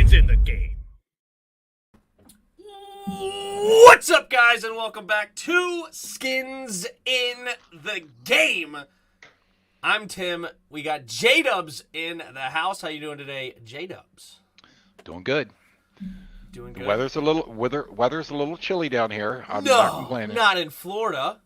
skins in the game. What's up, guys, and welcome back to Skins in the Game. I'm Tim. We got J-Dubs in the house. How you doing today, J-Dubs? Doing good. Doing The good. weather's a little chilly down here. I'm No, not complaining. not in Florida.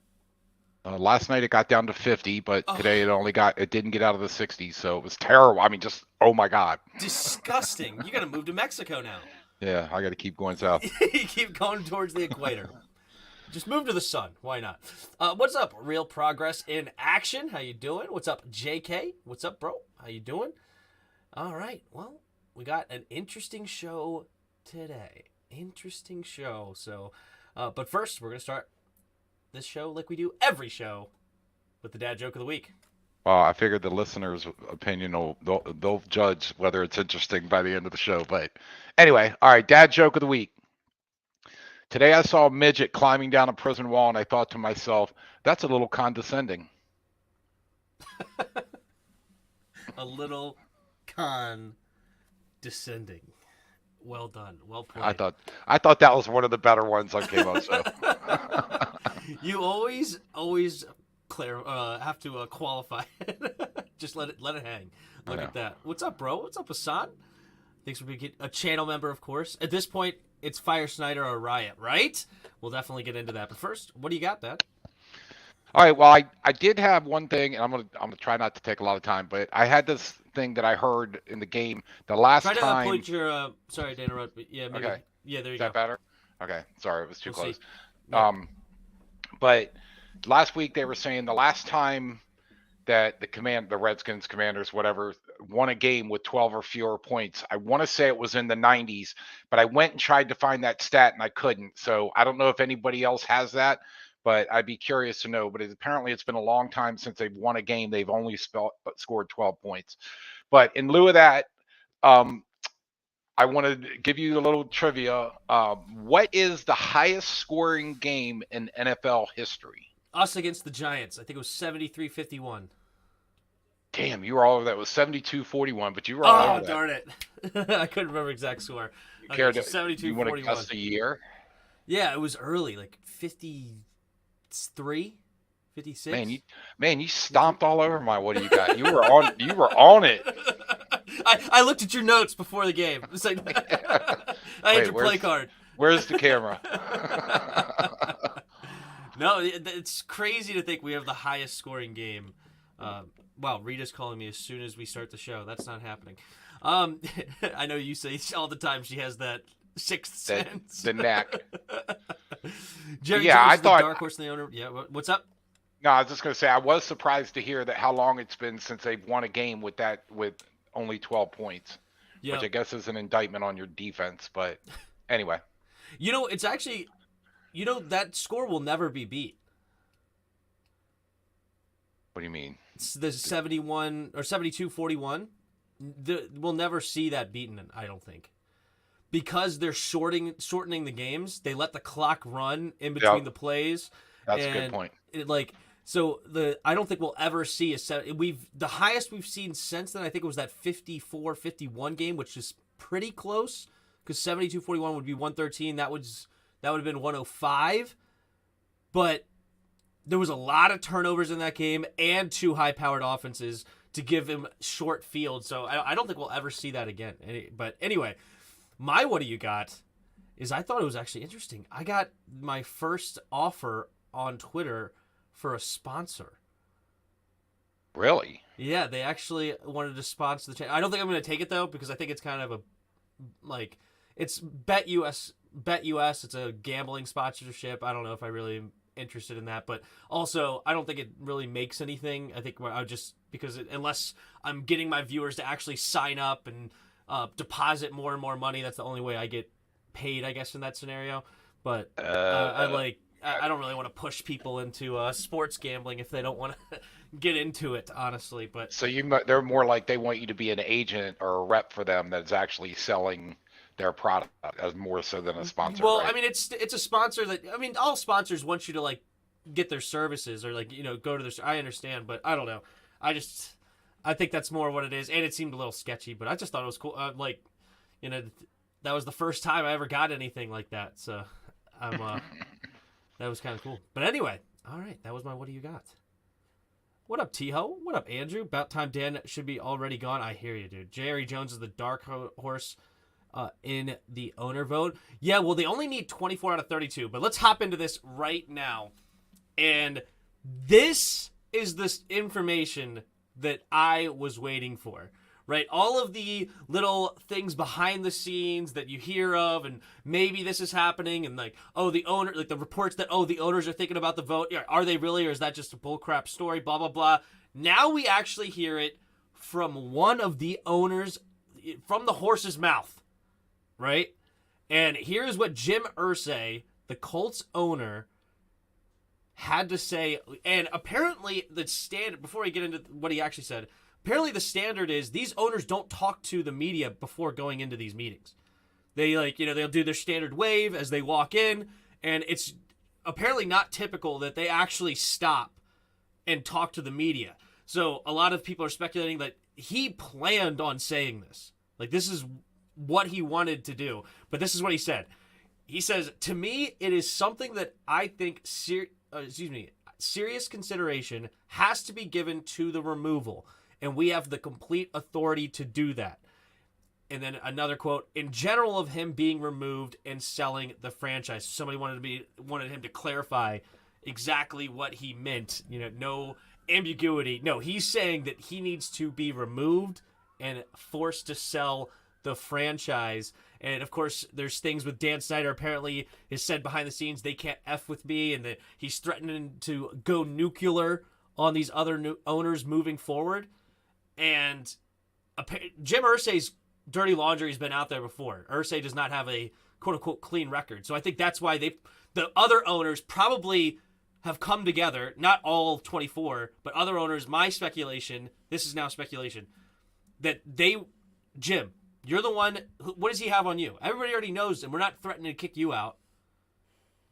Last night it got down to 50, but today it didn't get out of the 60s, so it was terrible. I mean, just oh my god. Disgusting. You got to move to Mexico now. Yeah, I got to keep going south. You keep going towards the equator. Just move to the sun. Why not? What's up, Real Progress in Action? How you doing? What's up, JK? What's up, bro? How you doing? All right. Well, we got an interesting show today. Interesting show. So, but first, we're going to start this show like we do every show with the dad joke of the week. Well, I figured the listeners' opinion they'll judge whether it's interesting by the end of the show. But anyway, all right, dad joke of the week. Today I saw a midget climbing down a prison wall, and I thought to myself, that's a little condescending. A little condescending. Well done. Well played. I thought that was one of the better ones on Game Show. You always have to qualify it. Just let it hang. Look at that. What's up, bro? What's up, Hassan? Thanks for being a channel member, of course. At this point, it's Fire Snyder or Riot, right? We'll definitely get into that. But first, what do you got, Dad? All right. Well, I did have one thing, and I'm gonna try not to take a lot of time, but I had this thing that I heard in the game the last time. Try to point your. Sorry to interrupt, but yeah, maybe. Okay. Yeah, there you Is go. that better? Okay. Sorry, it was too close. Yeah. But last week they were saying the last time that the Redskins, Commanders, whatever, won a game with 12 or fewer points. I want to say it was in the 90s, but I went and tried to find that stat and I couldn't. So I don't know if anybody else has that, but I'd be curious to know. But apparently it's been a long time since they've won a game. They've only scored 12 points. But in lieu of that, I want to give you a little trivia. What is the highest scoring game in NFL history? Us against the Giants. I think it was 73-51. Damn, you were all over that. It was 72-41, but you were all over that. Oh, darn it. I couldn't remember exact score. You cared to 72-41. You want to guess the year? Yeah, it was early, like 53, 56. Man, you stomped all over my. What do you got? You were on it. I looked at your notes before the game. It's like I had your play card. Where's the camera? No, it's crazy to think we have the highest scoring game. Wow, Rita's calling me as soon as we start the show. That's not happening. I know you say all the time she has that sixth sense. The knack. Jerry yeah, Jones I is thought. The dark horse and the owner. Yeah, what's up? No, I was just going to say I was surprised to hear that how long it's been since they've won a game with only 12 points, which I guess is an indictment on your defense. But anyway, it's actually, that score will never be beat. What do you mean? It's the 71 or 72-41. We'll never see that beaten, I don't think. Because they're shortening the games, they let the clock run in between the plays. That's a good point. I don't think we'll ever see the highest we've seen since then. I think it was that 54-51 game, which is pretty close because 72-41 would be 113. That would have been 105, but there was a lot of turnovers in that game and two high-powered offenses to give him short field. So I don't think we'll ever see that again. But anyway, my what do you got is I thought it was actually interesting. I got my first offer on Twitter for a sponsor. Really? Yeah, they actually wanted to sponsor the channel. I don't think I'm going to take it though because I think it's kind of it's BetUS. It's a gambling sponsorship. I don't know if I really am interested in that, but also I don't think it really makes anything. I think I just unless I'm getting my viewers to actually sign up and deposit more and more money, that's the only way I get paid, I guess, in that scenario. But I don't really want to push people into sports gambling if they don't want to get into it, honestly. But so they're more like they want you to be an agent or a rep for them that's actually selling their product as more so than a sponsor. Well, right? I mean, it's a sponsor that all sponsors want you to get their services or go to their. I understand, but I don't know. I think that's more what it is, and it seemed a little sketchy, but I just thought it was cool. you know, that was the first time I ever got anything like that. So I'm that was kind of cool. But anyway, all right, that was my what do you got? What up, T-Ho? What up, Andrew? About time Dan should be already gone. I hear you, dude. Jerry Jones is the dark horse in the owner vote. Yeah, well, they only need 24 out of 32. But let's hop into this right now. And this is this information that I was waiting for. Right? All of the little things behind the scenes that you hear of, and maybe this is happening, and like, oh, the owner, like the reports that, oh, the owners are thinking about the vote. Yeah, are they really, or is that just a bullcrap story? Blah, blah, blah. Now we actually hear it from one of the owners, from the horse's mouth, right? And here's what Jim Irsay, the Colts owner, had to say. And apparently the standard, before we get into what he actually said, apparently the standard is these owners don't talk to the media before going into these meetings. They they'll do their standard wave as they walk in, and it's apparently not typical that they actually stop and talk to the media. So a lot of people are speculating that he planned on saying this. Like, this is what he wanted to do. But this is what he said. He says, "To me, it is something that I think serious consideration has to be given to the removal. And we have the complete authority to do that." And then another quote, "In general, of him being removed and selling the franchise." Somebody wanted him to clarify exactly what he meant. No ambiguity. No, he's saying that he needs to be removed and forced to sell the franchise. And of course, there's things with Dan Snyder apparently has said behind the scenes, they can't F with me, and that he's threatening to go nuclear on these other new owners moving forward. And Jim Irsay's dirty laundry has been out there before. Irsay does not have a quote-unquote clean record. So I think that's why the other owners probably have come together, not all 24, but other owners, my speculation, this is now speculation, that Jim, you're the one, what does he have on you? Everybody already knows, and we're not threatening to kick you out.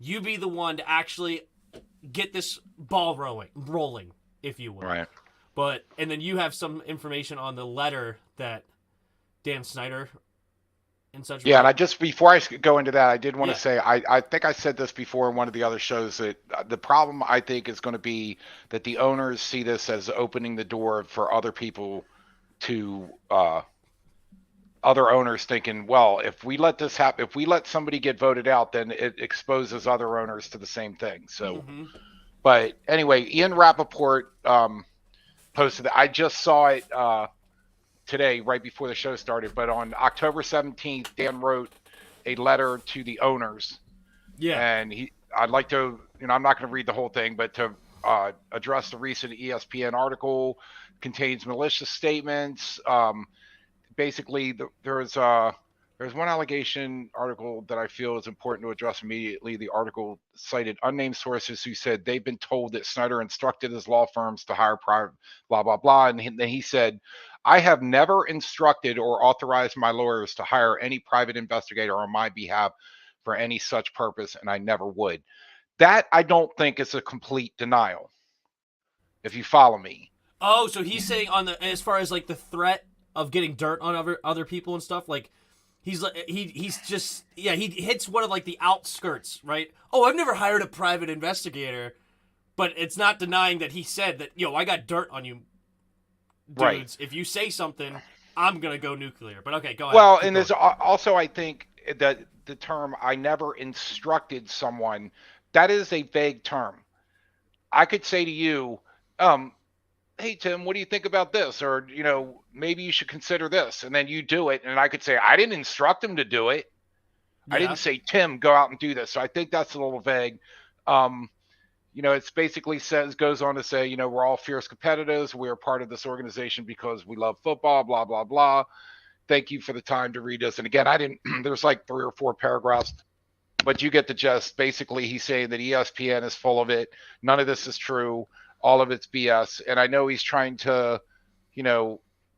You be the one to actually get this ball rolling, if you will. Right. And then you have some information on the letter that Dan Snyder and such. Yeah, and before I go into that, I did want to say, I think I said this before in one of the other shows, that the problem I think is going to be that the owners see this as opening the door for other people to, other owners thinking, well, if we let this happen, if we let somebody get voted out, then it exposes other owners to the same thing. So, But anyway, Ian Rappaport, posted that. I just saw it today, right before the show started. But on October 17th, Dan wrote a letter to the owners. Yeah. And I'd like to, I'm not going to read the whole thing, but to address the recent ESPN article, contains malicious statements. Basically, there's one allegation article that I feel is important to address immediately. The article cited unnamed sources who said they've been told that Snyder instructed his law firms to hire private, blah, blah, blah. And then he said, "I have never instructed or authorized my lawyers to hire any private investigator on my behalf for any such purpose, and I never would." That, I don't think, is a complete denial, if you follow me. Oh, so he's saying as far as like the threat of getting dirt on other people and stuff, like, he's just he hits one of like the outskirts, right? Oh, I've never hired a private investigator, but it's not denying that he said that, I got dirt on you, dudes. Right. If you say something, I'm gonna go nuclear. But okay, go ahead. Well, and there's also, I think that the term "I never instructed someone," that is a vague term. I could say to you, "Hey, Tim, what do you think about this?" Or, maybe you should consider this. And then you do it. And I could say, I didn't instruct him to do it. Yeah. I didn't say, "Tim, go out and do this." So I think that's a little vague. It's basically goes on to say, we're all fierce competitors. We're part of this organization because we love football, blah, blah, blah. Thank you for the time to read this. And again, there's like 3 or 4 paragraphs, but you get the gist. Basically, he's saying that ESPN is full of it. None of this is true. All of it's BS. And I know he's trying to,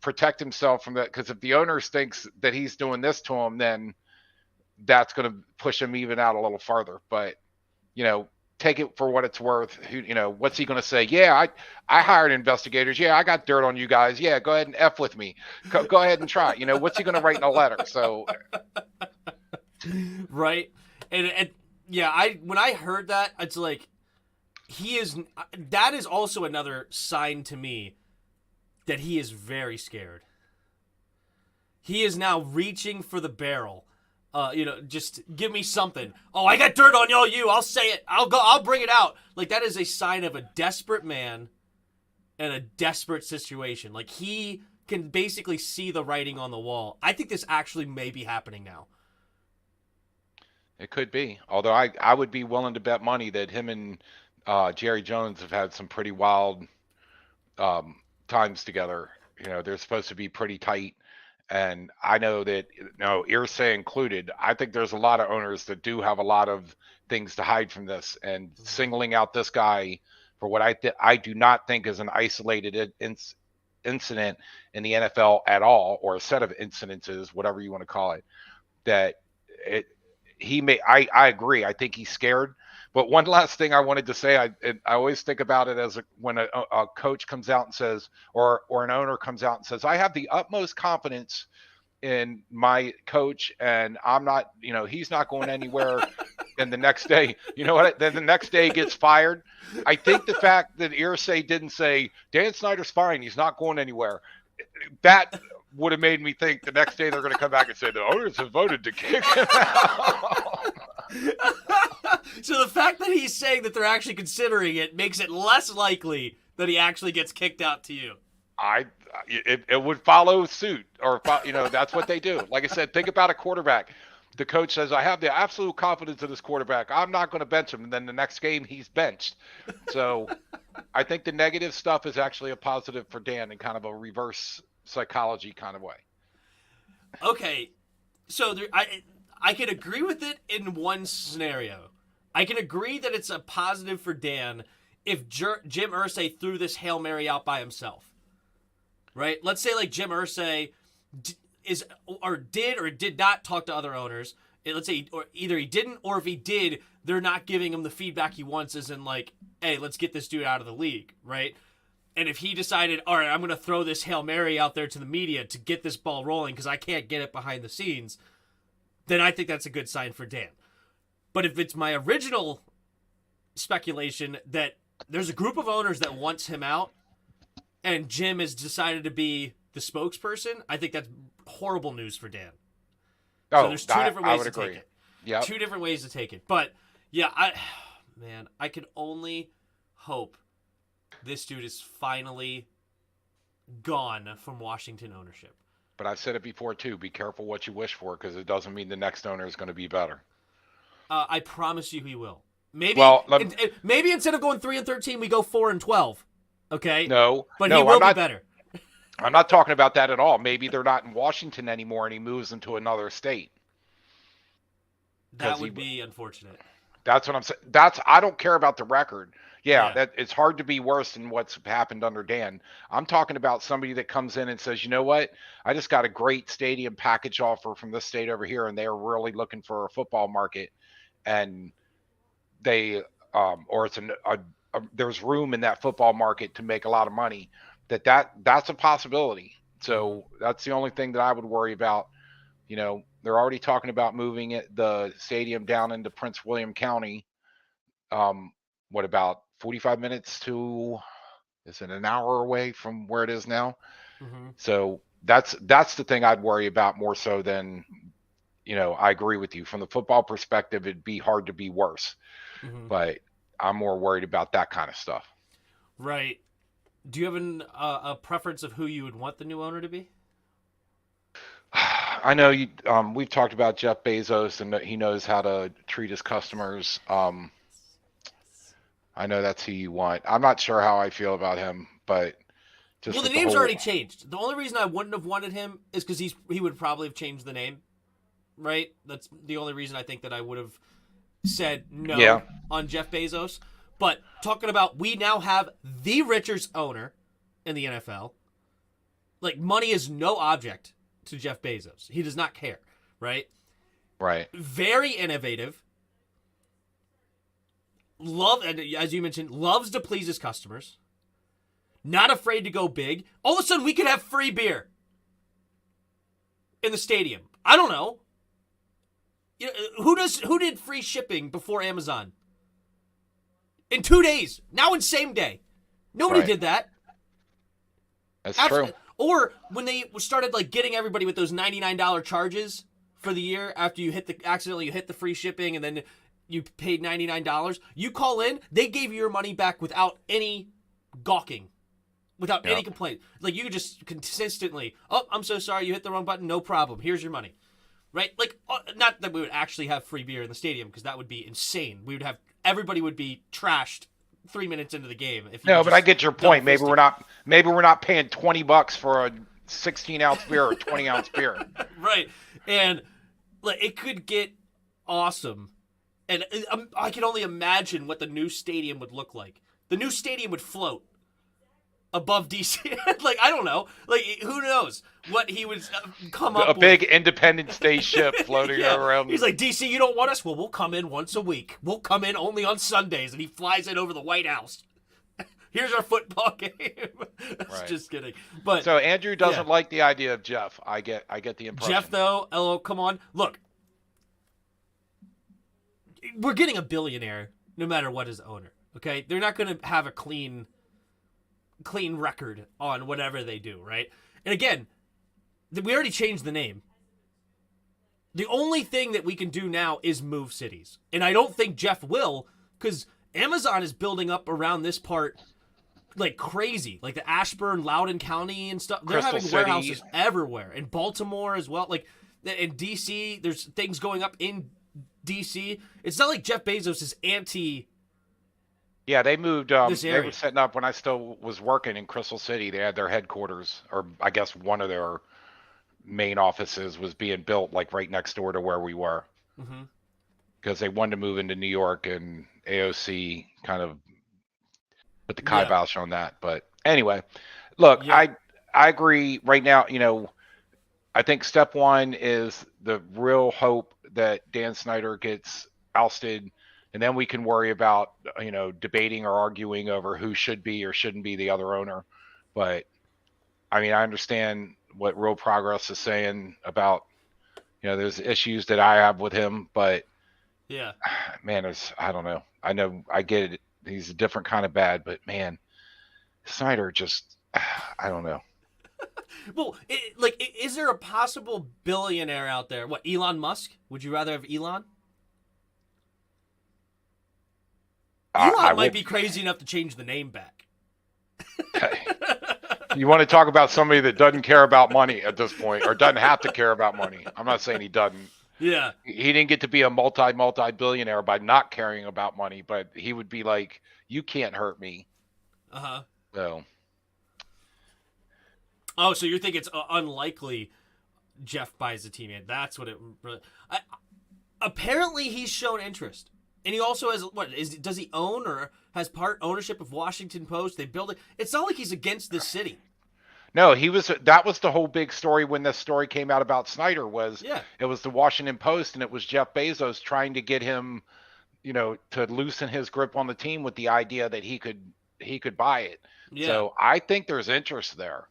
protect himself from that, because if the owners thinks that he's doing this to him, then that's going to push him even out a little farther. But, take it for what it's worth. Who, what's he going to say? Yeah, I hired investigators. Yeah, I got dirt on you guys. Yeah, go ahead and F with me. Go ahead and try. What's he going to write in a letter? So, right. And yeah, when I heard that, it's like, that is also another sign to me that he is very scared. He is now reaching for the barrel. Just give me something. Oh, I got dirt on you. I'll say it. I'll bring it out. Like, that is a sign of a desperate man and a desperate situation. Like, he can basically see the writing on the wall. I think this actually may be happening now. It could be. Although I would be willing to bet money that him and Jerry Jones have had some pretty wild times together. They're supposed to be pretty tight. And I know that, Irsay included, I think there's a lot of owners that do have a lot of things to hide from this. And singling out this guy for what I do not think is an isolated incident in the NFL at all, or a set of incidences, whatever you want to call it, that I agree. I think he's scared. But one last thing I wanted to say, I always think about it as when a coach comes out and says, or an owner comes out and says, I have the utmost confidence in my coach, and I'm not, he's not going anywhere. And the next day, then the next day gets fired. I think the fact that Irsay didn't say, Dan Snyder's fine, he's not going anywhere, that would have made me think the next day they're going to come back and say the owners have voted to kick him out. So the fact that he's saying that they're actually considering it makes it less likely that he actually gets kicked out to you. It would follow suit, or that's what they do. Like I said, think about a quarterback. The coach says, I have the absolute confidence in this quarterback. I'm not going to bench him. And then the next game he's benched. So I think the negative stuff is actually a positive for Dan in kind of a reverse psychology kind of way. Okay. So I can agree with it in one scenario. I can agree that it's a positive for Dan if Jim Irsay threw this Hail Mary out by himself. Right? Let's say like Jim Irsay did or did not talk to other owners. Let's say or either he didn't, or if he did, they're not giving him the feedback he wants, as in like, hey, let's get this dude out of the league, right? And if he decided, all right, I'm going to throw this Hail Mary out there to the media to get this ball rolling because I can't get it behind the scenes, then I think that's a good sign for Dan. But if it's my original speculation that there's a group of owners that wants him out and Jim has decided to be the spokesperson, I think that's horrible news for Dan. So there's two different ways to take it. Yep. Two different ways to take it. But yeah, I can only hope this dude is finally gone from Washington ownership. But I've said it before too, be careful what you wish for, because it doesn't mean the next owner is going to be better. I promise you he will. Maybe maybe instead of going 3-13, we go 4-12. Okay? But he will be better. I'm not talking about that at all. Maybe they're not in Washington anymore and he moves into another state. That would be unfortunate. That's what I'm saying. I don't care about the record. Yeah, that it's hard to be worse than what's happened under Dan. I'm talking about somebody that comes in and says, you know what? I just got a great stadium package offer from this state over here, and they are really looking for a football market, and they or it's there's room in that football market to make a lot of money. That's a possibility. So that's the only thing that I would worry about. They're already talking about moving the stadium down into Prince William County. What about 45 minutes to, is it an hour away from where it is now? Mm-hmm. So that's the thing I'd worry about more so than, I agree with you. From the football perspective, it'd be hard to be worse. Mm-hmm. But I'm more worried about that kind of stuff. Right. Do you have a preference of who you would want the new owner to be? I know you. We've talked about Jeff Bezos, and that he knows how to treat his customers. I know that's who you want. I'm not sure how I feel about him, but the name's already changed. The only reason I wouldn't have wanted him is because he would probably have changed the name, right? That's the only reason I think that I would have said no on Jeff Bezos. But talking about, we now have the richest owner in the NFL. Like, money is no object to Jeff Bezos. He does not care, right? Right. Very innovative. and as you mentioned, loves to please his customers. Not afraid to go big. All of a sudden, we could have free beer in the stadium. I don't know. Who did free shipping before Amazon? In 2 days. Now in same day. Nobody did that. That's true. Or when they started like getting everybody with those $99 charges for the year after you accidentally hit the free shipping and then you paid $99. You call in, they gave you your money back without any gawking. Without any complaint. Like, you could just consistently, oh, I'm so sorry, you hit the wrong button, no problem, here's your money. Right? Like, not that we would actually have free beer in the stadium, because that would be insane. Everybody would be trashed 3 minutes into the game. No, but I get your point. Maybe we're not paying $20 for a 16-ounce beer or 20-ounce beer. Right. And like, it could get awesome. And I can only imagine what the new stadium would look like. The new stadium would float above DC. Like, I don't know. Like, who knows what he would come up with. A big Independence Day ship floating around. He's like, DC, you don't want us? Well, we'll come in once a week. We'll come in only on Sundays. And he flies in over the White House. Here's our football game. Just kidding. But so Andrew doesn't like the idea of Jeff. I get the impression. Jeff, though, LO, come on. Look, we're getting a billionaire no matter what his owner. Okay? They're not going to have a clean record on whatever they do, right? And again, we already changed the name. The only thing that we can do now is move cities. And I don't think Jeff will, because Amazon is building up around this part like crazy. Like the Ashburn, Loudoun County and stuff. They're having warehouses everywhere. In Baltimore as well. Like in DC, there's things going up in DC. It's not like Jeff Bezos is anti. Yeah, they moved. They were setting up when I still was working in Crystal City. They had their headquarters, or I guess one of their main offices was being built like right next door to where we were. Because they wanted to move into New York, and AOC kind of put the kibosh on that. But anyway, look, I agree right now. I think step one is the real hope that Dan Snyder gets ousted. And then we can worry about, debating or arguing over who should be or shouldn't be the other owner. But, I mean, I understand what Real Progress is saying about, there's issues that I have with him. But, man, I don't know. I get it. He's a different kind of bad. But, man, Snyder just, I don't know. Well, is there a possible billionaire out there? What, Elon Musk? Would you rather have Elon? Elon might be crazy enough to change the name back. You want to talk about somebody that doesn't care about money at this point, or doesn't have to care about money. I'm not saying he doesn't. Yeah. He didn't get to be a multi-billionaire by not caring about money, but he would be like, you can't hurt me. So. Oh, so you think it's unlikely Jeff buys the team? That's what it. Apparently, he's shown interest. And he also has, does he own or has part ownership of Washington Post? They build it. It's not like he's against the city. No, that was the whole big story when this story came out about Snyder it was the Washington Post, and it was Jeff Bezos trying to get him, to loosen his grip on the team with the idea that he could buy it. Yeah. So I think there's interest there.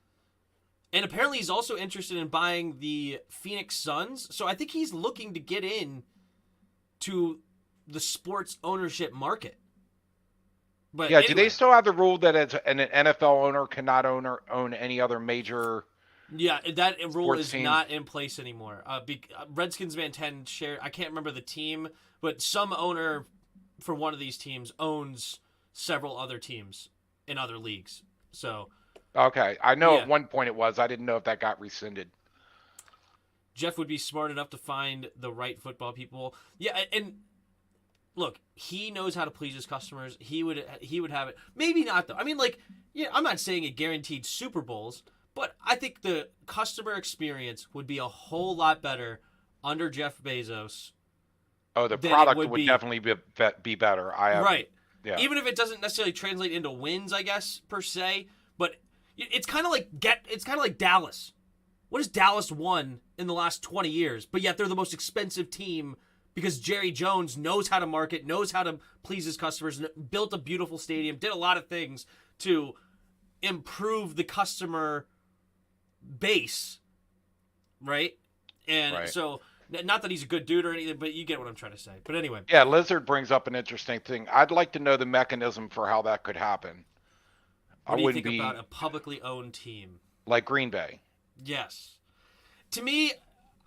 And apparently he's also interested in buying the Phoenix Suns. So I think he's looking to get in to the sports ownership market. But anyway. Do they still have the rule that an NFL owner cannot own any other major? Yeah, that rule is not in place anymore. Redskins Van 10 share. I can't remember the team, but some owner for one of these teams owns several other teams in other leagues. So. Okay, I know at one point it was. I didn't know if that got rescinded. Jeff would be smart enough to find the right football people. Yeah, and. Look, he knows how to please his customers. He would have it. Maybe not, though. I mean, I'm not saying it guaranteed Super Bowls, but I think the customer experience would be a whole lot better under Jeff Bezos. Oh, the product would definitely be better. Right. Yeah. Even if it doesn't necessarily translate into wins, I guess, per se. But it's kind of like Dallas. What has Dallas won in the last 20 years? But yet they're the most expensive team because Jerry Jones knows how to market, knows how to please his customers, built a beautiful stadium, did a lot of things to improve the customer base, right? And so, not that he's a good dude or anything, but you get what I'm trying to say. But anyway. Yeah, Lizard brings up an interesting thing. I'd like to know the mechanism for how that could happen. What do you think about a publicly owned team? Like Green Bay. Yes. To me,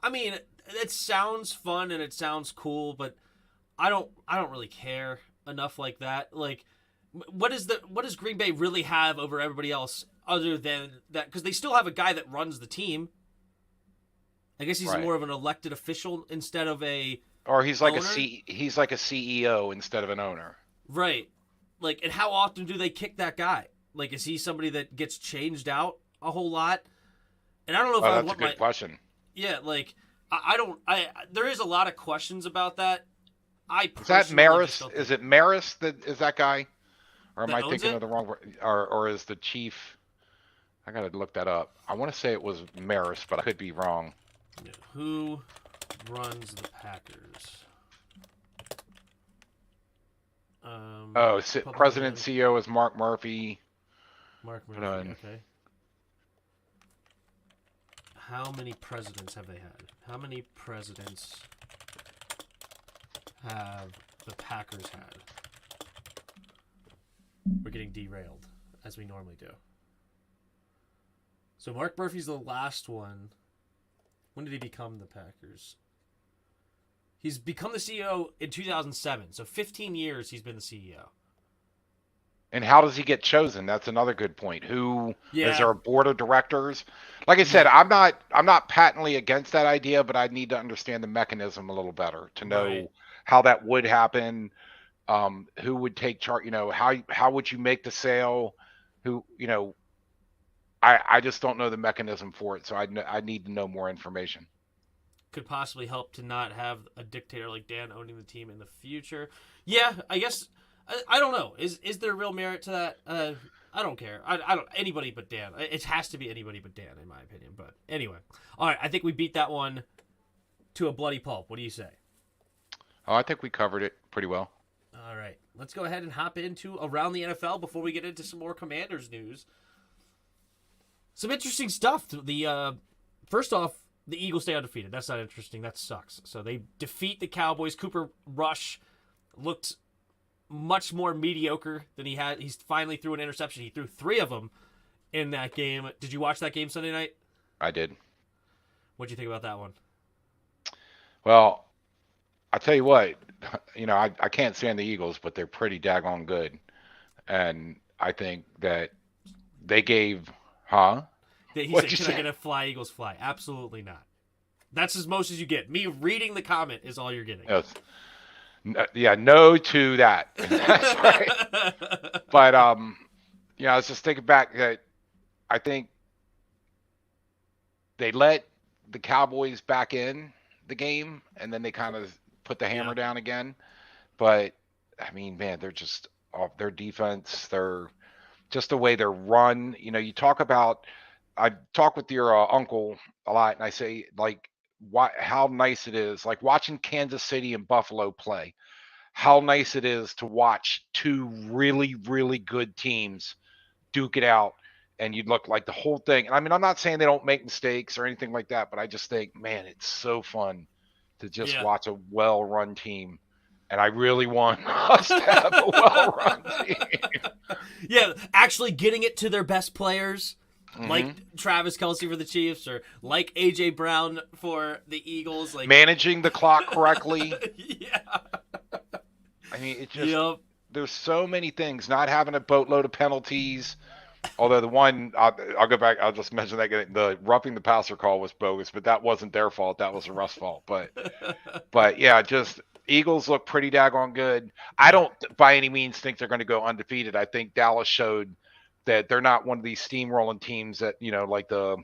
I mean, it sounds fun and it sounds cool, but I don't really care enough like that. Like, what does Green Bay really have over everybody else other than that? Because they still have a guy that runs the team. I guess he's more of an elected official instead of a he's like owner. He's like a CEO instead of an owner. Right. Like, and how often do they kick that guy? Like, is he somebody that gets changed out a whole lot? And I don't know if that's a good question. Yeah, like I don't. There is a lot of questions about that. Is that Maris? Is it Maris that is that guy? Or am I thinking of the wrong word? Or is the chief? I gotta look that up. I want to say it was Maris, but I could be wrong. Yeah, who runs the Packers? President CEO is Mark Murphy. Mark Murphy. Okay. How many presidents have they had? How many presidents have the Packers had? We're getting derailed, as we normally do. So Mark Murphy's the last one. When did he become the Packers? He's become the CEO in 2007. So 15 years he's been the CEO. And how does he get chosen? That's another good point. Is there a board of directors? Like I said, I'm not patently against that idea, but I need to understand the mechanism a little better to know how that would happen. Who would take charge? How would you make the sale? I just don't know the mechanism for it, so I need to know more information. Could possibly help to not have a dictator like Dan owning the team in the future. Yeah, I guess. I don't know. Is there real merit to that? I don't care. I don't. Anybody but Dan. It has to be anybody but Dan, in my opinion. But anyway, all right. I think we beat that one to a bloody pulp. What do you say? Oh, I think we covered it pretty well. All right. Let's go ahead and hop into Around the NFL before we get into some more Commanders news. Some interesting stuff. First off, the Eagles stay undefeated. That's not interesting. That sucks. So they defeat the Cowboys. Cooper Rush looked much more mediocre than he had. He's finally threw an interception. He threw 3 of them in that game. Did you watch that game Sunday night? I did. What'd you think about that one? Well, I tell you what, I can't stand the Eagles, but they're pretty daggone good. And I think that they gave, He said, can I get a fly, Eagles fly? Absolutely not. That's as most as you get. Me reading the comment is all you're getting. Yes. No to that. That's right. But I was just thinking back that I think they let the Cowboys back in the game, and then they kind of put the hammer down again. But I mean, man, they're just off their defense. They're just the way they're run. You talk about. I talk with your uncle a lot, and I say how nice it is, like watching Kansas City and Buffalo play. How nice it is to watch 2 really, really good teams duke it out, and you'd look like the whole thing. And I mean, I'm not saying they don't make mistakes or anything like that, but I just think, man, it's so fun to just watch a well-run team. And I really want us to have a well-run team. Yeah, actually getting it to their best players. Like Travis Kelce for the Chiefs, or like A.J. Brown for the Eagles. Like managing the clock correctly. Yeah. I mean, it's just there's so many things. Not having a boatload of penalties. Although the one, I'll go back. I'll just mention that the roughing the passer call was bogus, but that wasn't their fault. That was the Russ fault. But yeah, just Eagles look pretty daggone good. I don't by any means think they're going to go undefeated. I think Dallas showed that they're not one of these steamrolling teams that, like the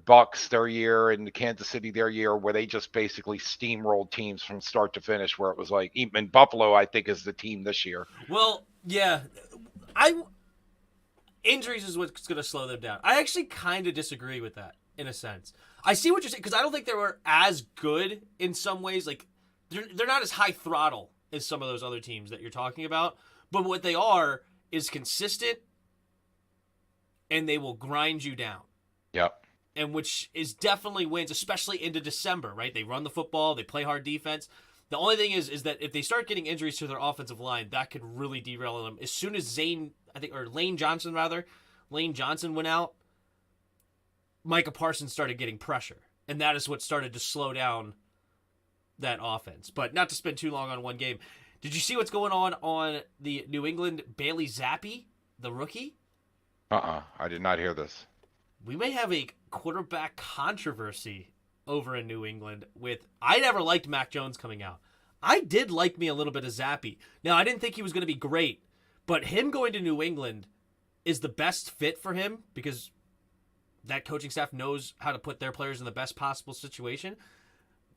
Bucks their year and the Kansas City their year, where they just basically steamrolled teams from start to finish, where it was like, even Buffalo, I think, is the team this year. Well, yeah. Injuries is what's going to slow them down. I actually kind of disagree with that in a sense. I see what you're saying, because I don't think they were as good in some ways. Like, they're not as high throttle as some of those other teams that you're talking about, but what they are is consistent, and they will grind you down. Yep. And which is definitely wins, especially into December, right? They run the football, they play hard defense. The only thing is that if they start getting injuries to their offensive line, that could really derail them. As soon as Lane Johnson went out, Micah Parsons started getting pressure, and that is what started to slow down that offense. But not to spend too long on one game. Did you see what's going on the New England Bailey Zappi, the rookie? I did not hear this. We may have a quarterback controversy over in New England I never liked Mac Jones coming out. I did like me a little bit of Zappi. Now, I didn't think he was going to be great, but him going to New England is the best fit for him because that coaching staff knows how to put their players in the best possible situation.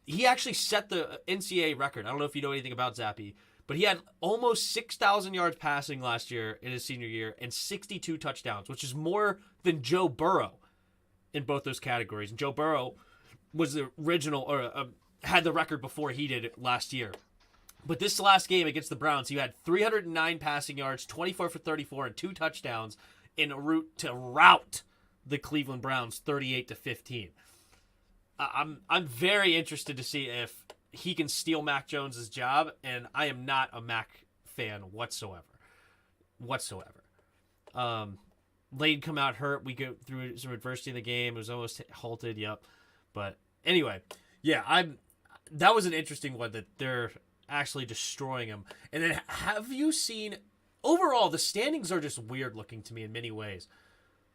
He actually set the NCAA record. I don't know if you know anything about Zappi, but he had almost 6,000 yards passing last year in his senior year and 62 touchdowns, which is more than Joe Burrow in both those categories. And Joe Burrow was the original, or had the record before he did it last year. But this last game against the Browns, he had 309 passing yards, 24 for 34, and 2 touchdowns in a route to rout the Cleveland Browns 38-15. I'm very interested to see if he can steal Mac Jones's job, and I am not a Mac fan whatsoever. Lane come out hurt. We go through some adversity in the game. It was almost halted. Yep. But anyway, yeah, that was an interesting one that they're actually destroying him. And then have you seen overall the standings are just weird looking to me in many ways.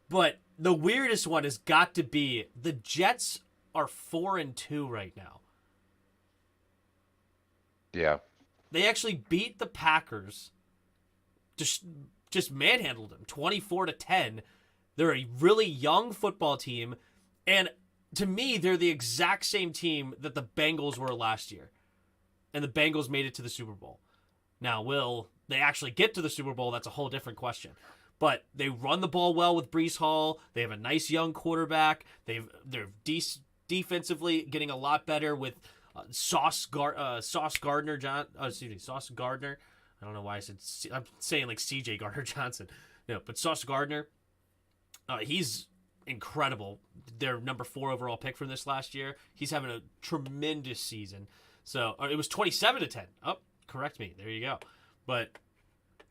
But the weirdest one has got to be the Jets are 4-2 right now. Yeah. They actually beat the Packers. Just manhandled them 24-10. They're a really young football team, and to me, they're the exact same team that the Bengals were last year. And the Bengals made it to the Super Bowl. Now, will they actually get to the Super Bowl? That's a whole different question. But they run the ball well with Breece Hall. They have a nice young quarterback. They're defensively getting a lot better with Sauce Gardner. Sauce Gardner. I don't know why I'm saying like C.J. Gardner Johnson. No, but Sauce Gardner, he's incredible. Their number 4 overall pick from this last year. He's having a tremendous season. So it was 27-10. Oh, correct me. There you go. But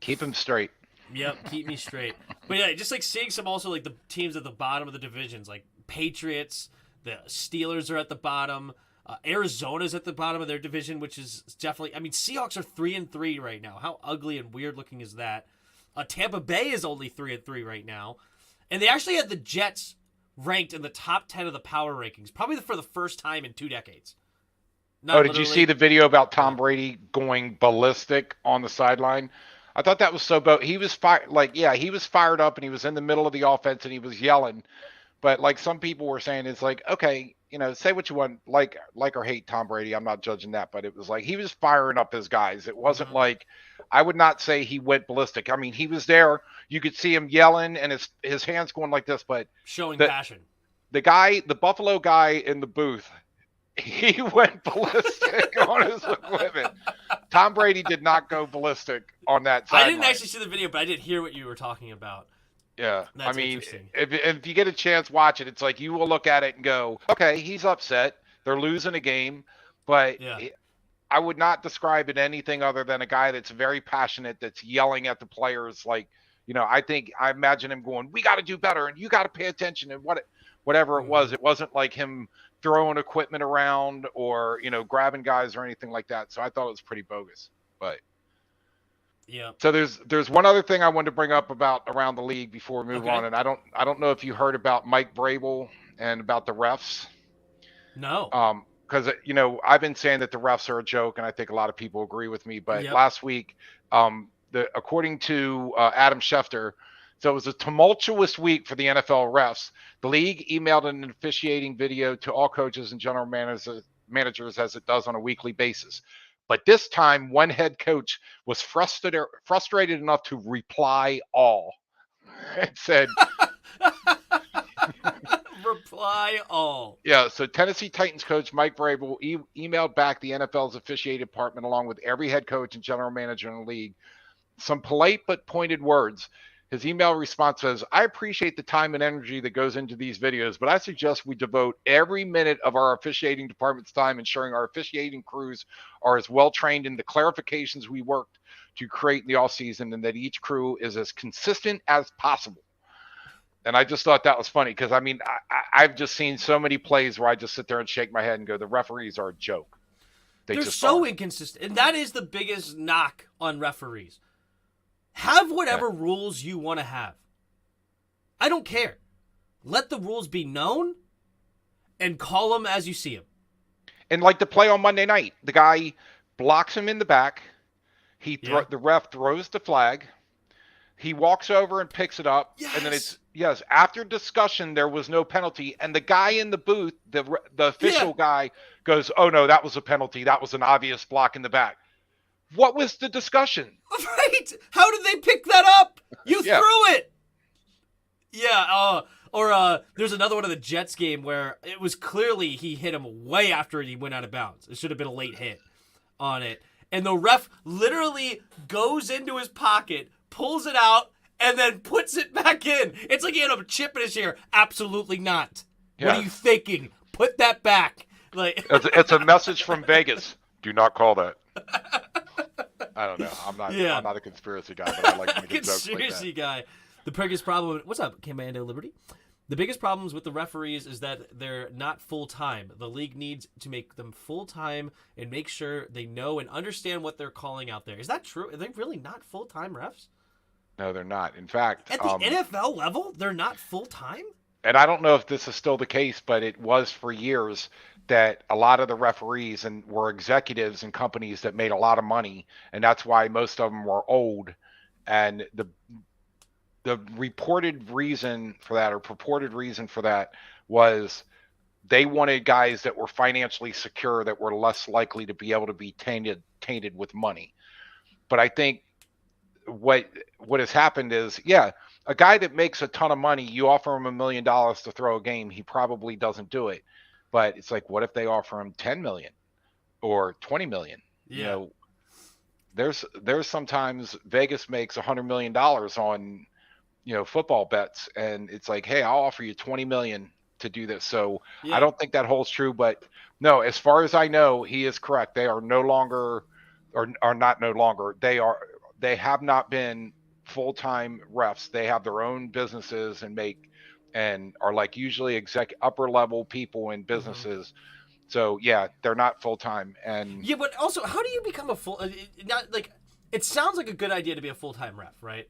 keep him straight. Yep, keep me straight. But yeah, just like seeing some also like the teams at the bottom of the divisions, like Patriots, the Steelers are at the bottom. Arizona's at the bottom of their division, which is definitely. I mean, Seahawks are 3-3 right now. How ugly and weird looking is that? Tampa Bay is only 3-3 right now, and they actually had the Jets ranked in the top 10 of the power rankings, probably for the first time in 2 decades. Did you see the video about Tom Brady going ballistic on the sideline? I thought that was so. He was he was fired up, and he was in the middle of the offense, and he was yelling. But like some people were saying, it's like, okay, say what you want, like or hate Tom Brady. I'm not judging that, but it was like he was firing up his guys. It wasn't like, I would not say he went ballistic. I mean, he was there. You could see him yelling and his hands going like this, but showing passion. The Buffalo guy in the booth, he went ballistic on his equipment. Tom Brady did not go ballistic on that sideline. I didn't actually see the video, but I did hear what you were talking about. Yeah, I mean, if you get a chance, watch it. It's like you will look at it and go, okay, he's upset. They're losing a game, but I would not describe it anything other than a guy that's very passionate, that's yelling at the players. Like, I imagine him going, we got to do better, and you got to pay attention, and whatever it was. It wasn't like him throwing equipment around or, grabbing guys or anything like that. So I thought it was pretty bogus, but. Yeah. So there's one other thing I wanted to bring up about around the league before we move on, and I don't know if you heard about Mike Vrabel and about the refs. No. Because I've been saying that the refs are a joke, and I think a lot of people agree with me. But last week, according to Adam Schefter, so it was a tumultuous week for the NFL refs. The league emailed an officiating video to all coaches and general managers as it does on a weekly basis. But this time, one head coach was frustrated enough to reply all. It said, Fly all. Yeah, so Tennessee Titans coach Mike Vrabel emailed back the NFL's officiating department along with every head coach and general manager in the league. Some polite but pointed words. His email response says, I appreciate the time and energy that goes into these videos, but I suggest we devote every minute of our officiating department's time ensuring our officiating crews are as well trained in the clarifications we worked to create in the offseason and that each crew is as consistent as possible. And I just thought that was funny because, I mean, I've just seen so many plays where I just sit there and shake my head and go, the referees are a joke. They're so inconsistent. And that is the biggest knock on referees. Have whatever rules you want to have. I don't care. Let the rules be known and call them as you see them. And like the play on Monday night, the guy blocks him in the back. The ref throws the flag. He walks over and picks it up. Yes. And then after discussion, there was no penalty. And the guy in the booth, the official guy goes, oh, no, that was a penalty. That was an obvious block in the back. What was the discussion? Right. How did they pick that up? You threw it. Yeah. There's another one of the Jets game where it was clearly he hit him way after he went out of bounds. It should have been a late hit on it. And the ref literally goes into his pocket, pulls it out, and then puts it back in. It's like he had a chip in his ear. Absolutely not. Yes. What are you thinking? Put that back. Like it's a message from Vegas. Do not call that. I don't know. I'm not a conspiracy guy, but I like to make jokes like that. Conspiracy guy. The biggest problem. What's up, Commando Liberty? The biggest problems with the referees is that they're not full-time. The league needs to make them full-time and make sure they know and understand what they're calling out there. Is that true? Are they really not full-time refs? No, they're not. In fact, at the NFL level, they're not full-time? And I don't know if this is still the case, but it was for years that a lot of the referees were executives in companies that made a lot of money, and that's why most of them were old. And the reported reason for that, or purported reason for that, was they wanted guys that were financially secure, that were less likely to be able to be tainted with money. But I think what has happened is, a guy that makes a ton of money, you offer him $1 million to throw a game, he probably doesn't do it. But it's like, what if they offer him 10 million or 20 million? Yeah. You know, there's sometimes Vegas makes $100 million on, football bets, and it's like, hey, I'll offer you 20 million to do this. So I don't think that holds true, but no, as far as I know, he is correct. They are no longer, or are not no longer. They have not been full-time refs. They have their own businesses and are like usually upper level people in businesses. Mm-hmm. So they're not full-time. And but also, how do you become a full? Not like, it sounds like a good idea to be a full-time ref, right?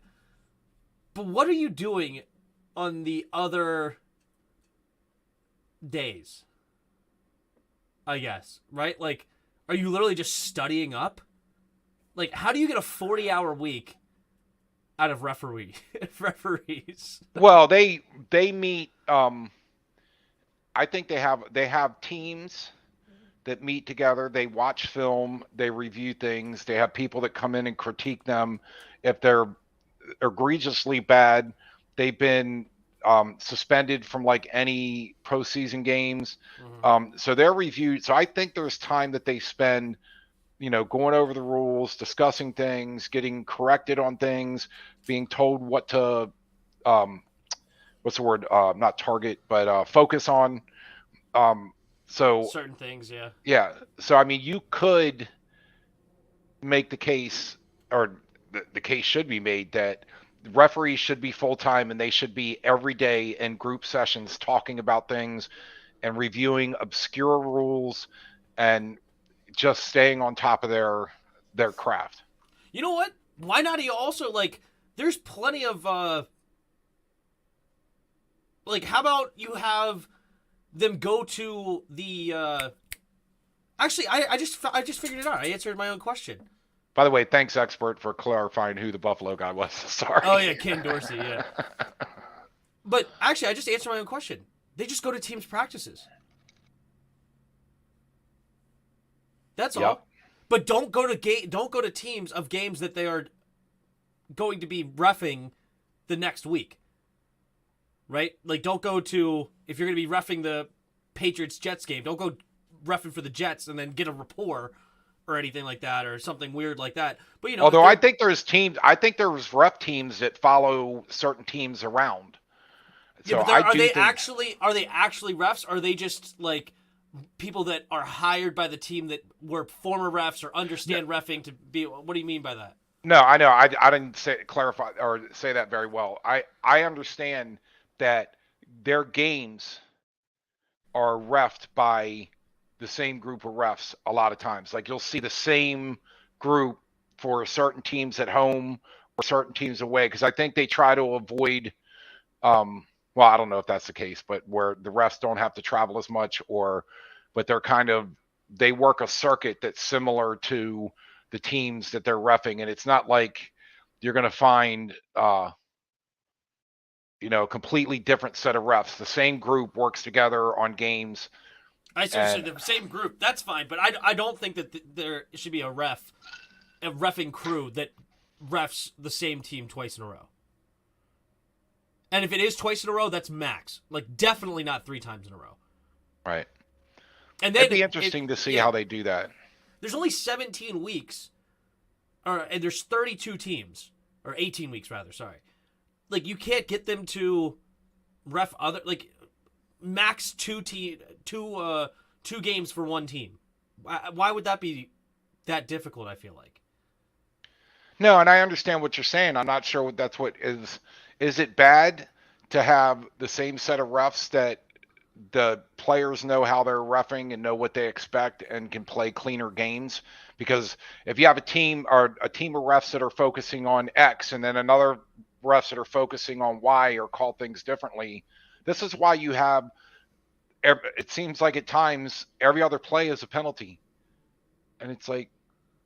But what are you doing on the other days? I guess, right? Like, are you literally just studying up? Like, how do you get a 40-hour week out of referees? Well, they meet. I think they have teams that meet together. They watch film. They review things. They have people that come in and critique them. If they're egregiously bad, they've been suspended from like any postseason games. Mm-hmm. So they're reviewed. So I think there's time that they spend, going over the rules, discussing things, getting corrected on things, being told what to, what's the word? Not target, but focus on. So certain things, yeah. Yeah. So, I mean, you could make the case, or the case should be made, that referees should be full-time and they should be every day in group sessions talking about things and reviewing obscure rules and just staying on top of their craft. You know what? Why not? You also, like, there's plenty of like, how about you have them go to the actually, I just figured it out. I answered my own question. By the way, thanks, expert, for clarifying who the Buffalo guy was. Sorry. Oh yeah, Ken Dorsey, yeah. But actually, I just answered my own question. They just go to teams' practices. That's all. But don't go to teams of games that they are going to be reffing the next week. right? Like, don't go to, if you're going to be reffing the Patriots-Jets game, don't go reffing for the Jets and then get a rapport or anything like that or something weird like that. But, you know, Although I think there's ref teams that follow certain teams around. Yeah, So but I are do they think, actually refs? Or are they just like people that are hired by the team that were former refs or understand reffing to be? What do you mean by that? no, I know. I didn't clarify or say that very well. I understand that their games are reffed by the same group of refs a lot of times. Like you'll see the same group for certain teams at home or certain teams away, because I think they try to avoid well, I don't know if that's the case, but where the refs don't have to travel as much, but they work a circuit that's similar to the teams that they're reffing, and it's not like you're going to find a completely different set of refs. The same group works together on games. I say the same group. That's fine, but I don't think that there should be a reffing crew that refs the same team twice in a row. And if it is twice in a row, that's max. Like, definitely not 3 times in a row. Right. And then it'd be interesting to see how they do that. There's only 17 weeks, and there's 32 teams, or 18 weeks rather. Sorry, like you can't get them to ref max two games for one team. Why would that be that difficult? I feel like. No, and I understand what you're saying. I'm not sure that's what is. Is it bad to have the same set of refs that the players know how they're reffing and know what they expect and can play cleaner games? Because if you have a team of refs that are focusing on X and then another refs that are focusing on Y or call things differently, this is why you have, it seems like at times every other play is a penalty. And it's like,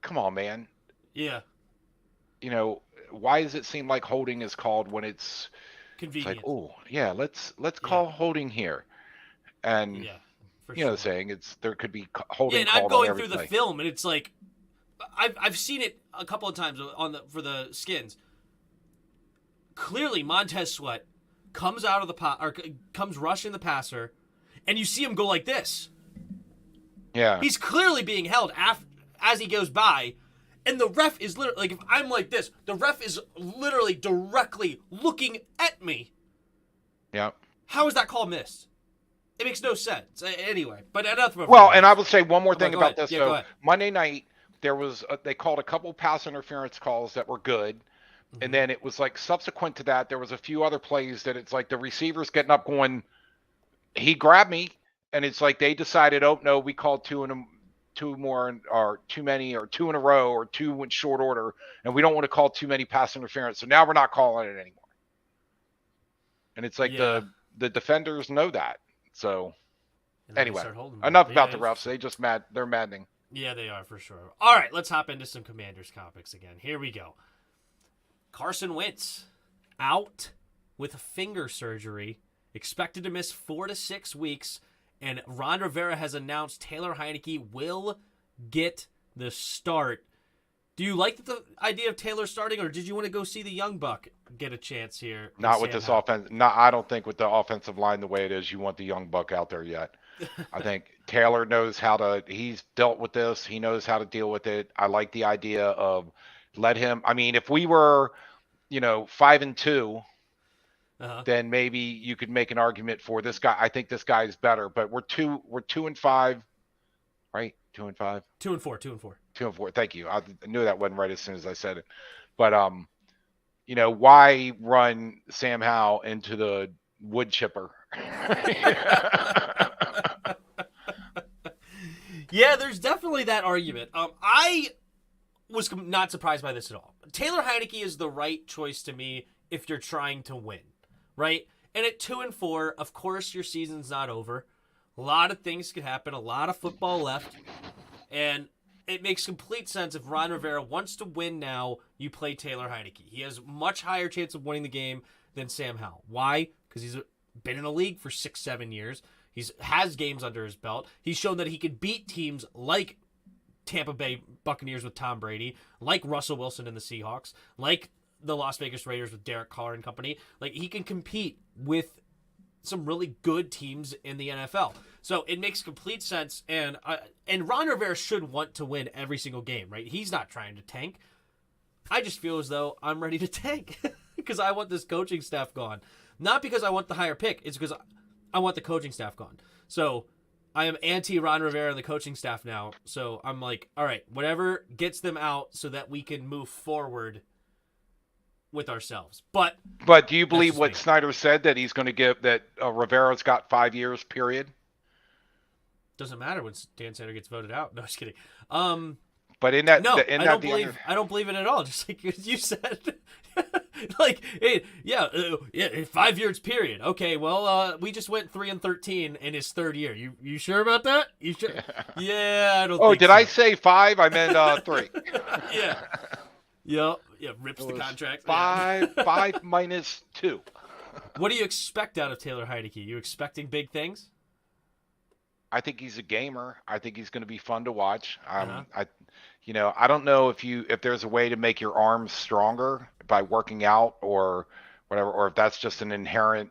come on, man. Yeah. Why does it seem like holding is called when it's convenient? It's like, oh yeah, let's call holding here, and sure. The saying there could be holding. Yeah, and I'm going through the film, and it's like I've seen it a couple of times for the Skins. Clearly, Montez Sweat comes out of comes rushing the passer, and you see him go like this. Yeah, he's clearly being held as he goes by. And the ref is literally, like, if I'm like this, the ref is literally directly looking at me. Yeah. How is that call missed? It makes no sense. Anyway, but enough about Well, and I will say one more thing about this. Yeah, so Monday night, they called a couple pass interference calls that were good. Mm-hmm. And then it was like subsequent to that, there was a few other plays that it's like the receivers getting up going, he grabbed me. And it's like they decided, oh, no, we called two more or too many or 2 in a row or 2 in short order, and we don't want to call too many pass interference, so now we're not calling it anymore. And it's like the defenders know that. So anyway, enough about the refs. They're maddening. Yeah, they are for sure. All right, let's hop into some Commanders topics again. Here we go. Carson Wentz out with finger surgery, expected to miss 4 to 6 weeks. And Ron Rivera has announced Taylor Heinicke will get the start. Do you like the idea of Taylor starting, or did you want to go see the young buck get a chance here? Not with this offense. No, I don't think with the offensive line the way it is, you want the young buck out there yet. I think Taylor knows he's dealt with this. He knows how to deal with it. I like the idea of let him. I mean, if we were, 5-2, then maybe you could make an argument for this guy. I think this guy is better, but we're 2-5, right? 2-5. 2-4. 2-4. Thank you. I knew that wasn't right as soon as I said it. But why run Sam Howell into the wood chipper? Yeah, there's definitely that argument. I was not surprised by this at all. Taylor Heinicke is the right choice to me if you're trying to win. Right? And at 2-4, of course, your season's not over. A lot of things could happen, a lot of football left. And it makes complete sense if Ron Rivera wants to win now, you play Taylor Heinicke. He has much higher chance of winning the game than Sam Howell. Why? Because he's been in the league for 6-7 years. He has games under his belt. He's shown that he can beat teams like Tampa Bay Buccaneers with Tom Brady, like Russell Wilson and the Seahawks, like the Las Vegas Raiders with Derek Carr and company. Like, he can compete with some really good teams in the NFL. So it makes complete sense. And Ron Rivera should want to win every single game, right? He's not trying to tank. I just feel as though I'm ready to tank because I want this coaching staff gone. Not because I want the higher pick. It's because I want the coaching staff gone. So I am anti-Ron Rivera and the coaching staff now. So I'm like, all right, whatever gets them out so that we can move forward with ourselves. But do you believe what Snyder said, that he's going to give, that Rivera's got 5 years, period? Doesn't matter when Dan Snyder gets voted out. No, just kidding. But in that, no, I don't believe it at all. Just like you said, like, hey, 5 years period. Okay, well, we just went 3-13 in his third year. You sure about that? You sure? Yeah, I don't. Oh, did I say 5? I meant 3. Yeah. Yeah. Rips the contract. 5 minus 2. What do you expect out of Taylor Heinicke? You expecting big things? I think he's a gamer. I think he's going to be fun to watch. I don't know if there's a way to make your arms stronger by working out or whatever, or if that's just an inherent